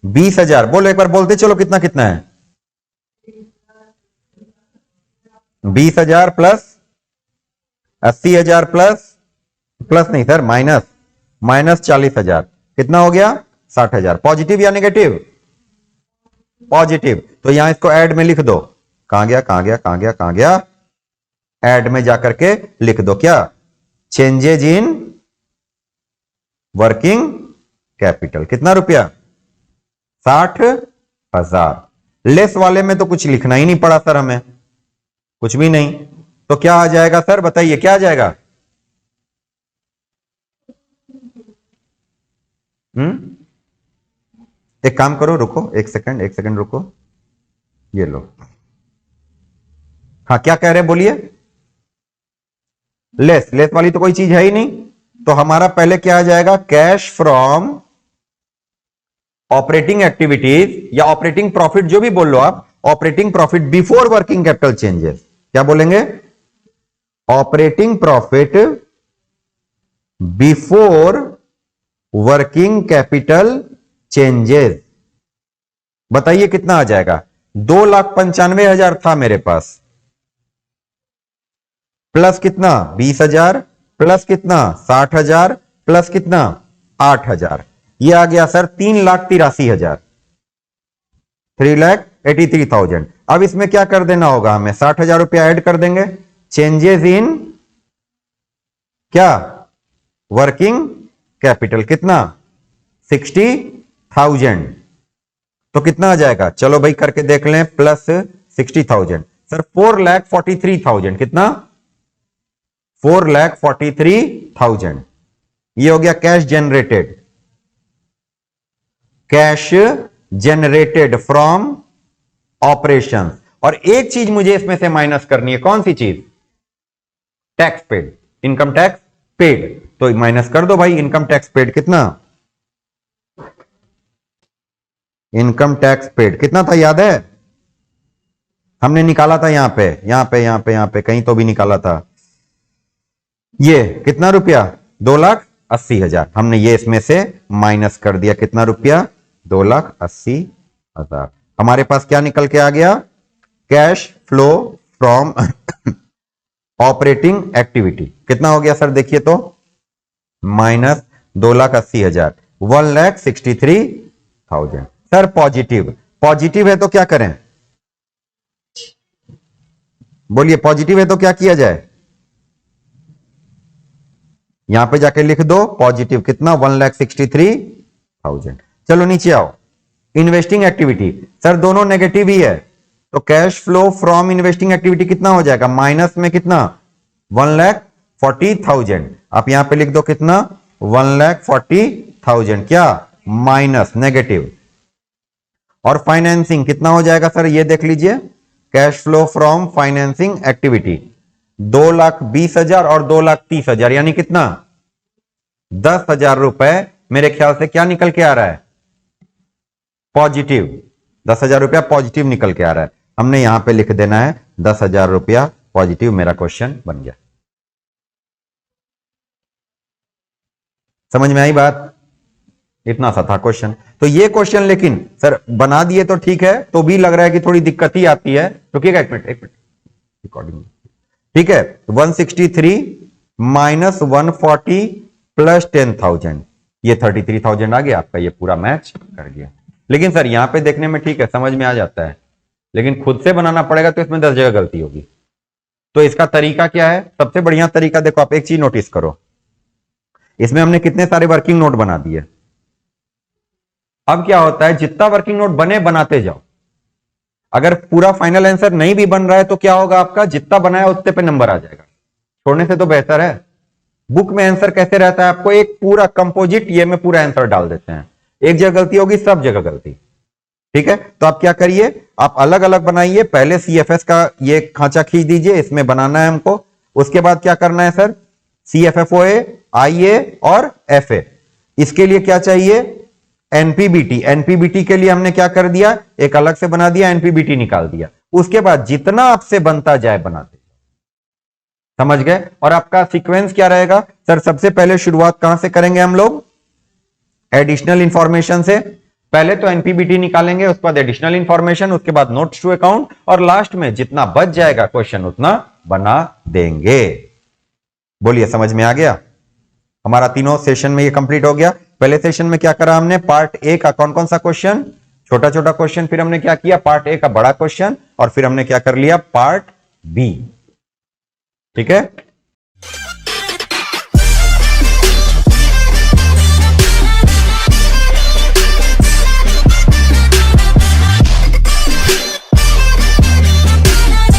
20,000 बोलो एक बार, बोलते चलो कितना कितना है, 20,000 प्लस 80,000 प्लस नहीं सर, माइनस 40,000, कितना हो गया, 60,000। पॉजिटिव या नेगेटिव, पॉजिटिव। तो यहां इसको ऐड में लिख दो। कहां गया कहां गया कहां गया कहां गया, ऐड में जाकर के लिख दो क्या, चेंजेज इन वर्किंग कैपिटल, कितना रुपया, 60,000। लेस वाले में तो कुछ लिखना ही नहीं पड़ा सर हमें, कुछ भी नहीं। तो क्या आ जाएगा सर, बताइए क्या आ जाएगा, एक काम करो, रुको एक सेकंड रुको, ये लो। हाँ क्या कह रहे हैं बोलिए, लेस वाली तो कोई चीज है ही नहीं। तो हमारा पहले क्या आ जाएगा, कैश फ्रॉम ऑपरेटिंग एक्टिविटीज या ऑपरेटिंग प्रॉफिट, जो भी बोल लो आप, operating profit before working capital changes. क्या बोलेंगे, operating profit before working capital changes. बताइए कितना आ जाएगा, 2,95,000 था मेरे पास, प्लस कितना 20,000, प्लस कितना 60,000, प्लस कितना 8,000। ये आ गया सर 3,83,000, 3,83,000। अब इसमें क्या कर देना होगा हमें, 60,000 रुपया ऐड कर देंगे, चेंजेस इन क्या, वर्किंग कैपिटल, कितना 60,000। तो कितना आ जाएगा, चलो भाई करके देख लें, प्लस 60,000 सर 4,43,000, कितना 4,43,000। ये हो गया कैश जनरेटेड फ्रॉम ऑपरेशन। और एक चीज मुझे इसमें से माइनस करनी है, कौन सी चीज, tax paid, income tax paid. तो माइनस कर दो भाई, इनकम टैक्स पेड कितना, इनकम टैक्स पेड कितना था याद है, हमने निकाला था यहां पे कहीं तो भी निकाला था। ये कितना रुपया, 2,80,000। हमने ये इसमें से माइनस कर दिया, कितना रुपया, 2,80,000। हमारे पास क्या निकल के आ गया, cash flow from operating activity. कितना हो गया सर देखिए तो, माइनस 2,80,000, 1,63,000। सर पॉजिटिव है तो क्या करें, बोलिए पॉजिटिव है तो क्या किया जाए, यहां पे जाके लिख दो पॉजिटिव कितना, 1,63,000। चलो नीचे आओ, इन्वेस्टिंग एक्टिविटी, सर दोनों नेगेटिव ही है, तो cash flow from investing activity कितना हो जाएगा, माइनस में कितना, 1,40,000। आप यहां पे लिख दो कितना, 1,40,000 क्या, माइनस नेगेटिव। और फाइनेंसिंग कितना हो जाएगा सर, ये देख लीजिए, cash flow from financing activity 2,20,000 और 2,30,000, यानी कितना 10,000 रुपए मेरे ख्याल से क्या निकल के आ रहा है, पॉजिटिव। 10,000 रुपया पॉजिटिव निकल के आ रहा है, हमने यहां पे लिख देना है 10,000 रुपया पॉजिटिव, मेरा क्वेश्चन बन गया। समझ में आई बात? इतना सा था क्वेश्चन। तो ये क्वेश्चन लेकिन सर बना दिए तो ठीक है, तो भी लग रहा है कि थोड़ी दिक्कत ही आती है, रुकिएगा एक मिनट रिकॉर्डिंग। ठीक है, 163 माइनस 140 प्लस 10,000, ये 33,000 आ गया आपका, ये पूरा मैच कर गया। लेकिन सर यहां पे देखने में ठीक है, समझ में आ जाता है, लेकिन खुद से बनाना पड़ेगा तो इसमें 10 जगह गलती होगी। तो इसका तरीका क्या है? सबसे बढ़िया तरीका देखो, आप एक चीज नोटिस करो, इसमें हमने कितने सारे वर्किंग नोट बना दिए। अब क्या होता है, जितना वर्किंग नोट बने बनाते जाओ, अगर पूरा फाइनल आंसर नहीं भी बन रहा है तो क्या होगा आपका, जितना बनाया उतने पे नंबर आ जाएगा। छोड़ने से तो बेहतर है। बुक में आंसर कैसे रहता है, आपको एक पूरा कंपोजिट ये में पूरा आंसर डाल देते हैं, एक जगह गलती होगी सब जगह गलती। ठीक है, तो आप क्या करिए, आप अलग अलग बनाइए, पहले सीएफएस का ये खांचा खींच दीजिए, इसमें बनाना है हमको। उसके बाद क्या करना है सर, सीएफएफओए, आईए और एफए, इसके लिए क्या चाहिए, एनपीबीटी। एनपीबीटी के लिए हमने क्या कर दिया, एक अलग से बना दिया, एनपीबीटी निकाल दिया। उसके बाद जितना आपसे बनता जाए बनाते, समझ गए? और आपका सीक्वेंस क्या रहेगा सर, सबसे पहले शुरुआत कहां से करेंगे हम लोग, एडिशनल इंफॉर्मेशन से। पहले तो एनपीबीटी निकालेंगे, उसके बाद एडिशनल इंफॉर्मेशन, उसके बाद नोट्स टू अकाउंट, और लास्ट में जितना बच जाएगा क्वेश्चन उतना बना देंगे। बोलिए समझ में आ गया? हमारा तीनों सेशन में ये कंप्लीट हो गया। पहले सेशन में क्या करा हमने, पार्ट ए का कौन कौन सा क्वेश्चन, छोटा छोटा क्वेश्चन, फिर हमने क्या किया पार्ट ए का बड़ा क्वेश्चन, और फिर हमने क्या कर लिया पार्ट बी। ठीक है,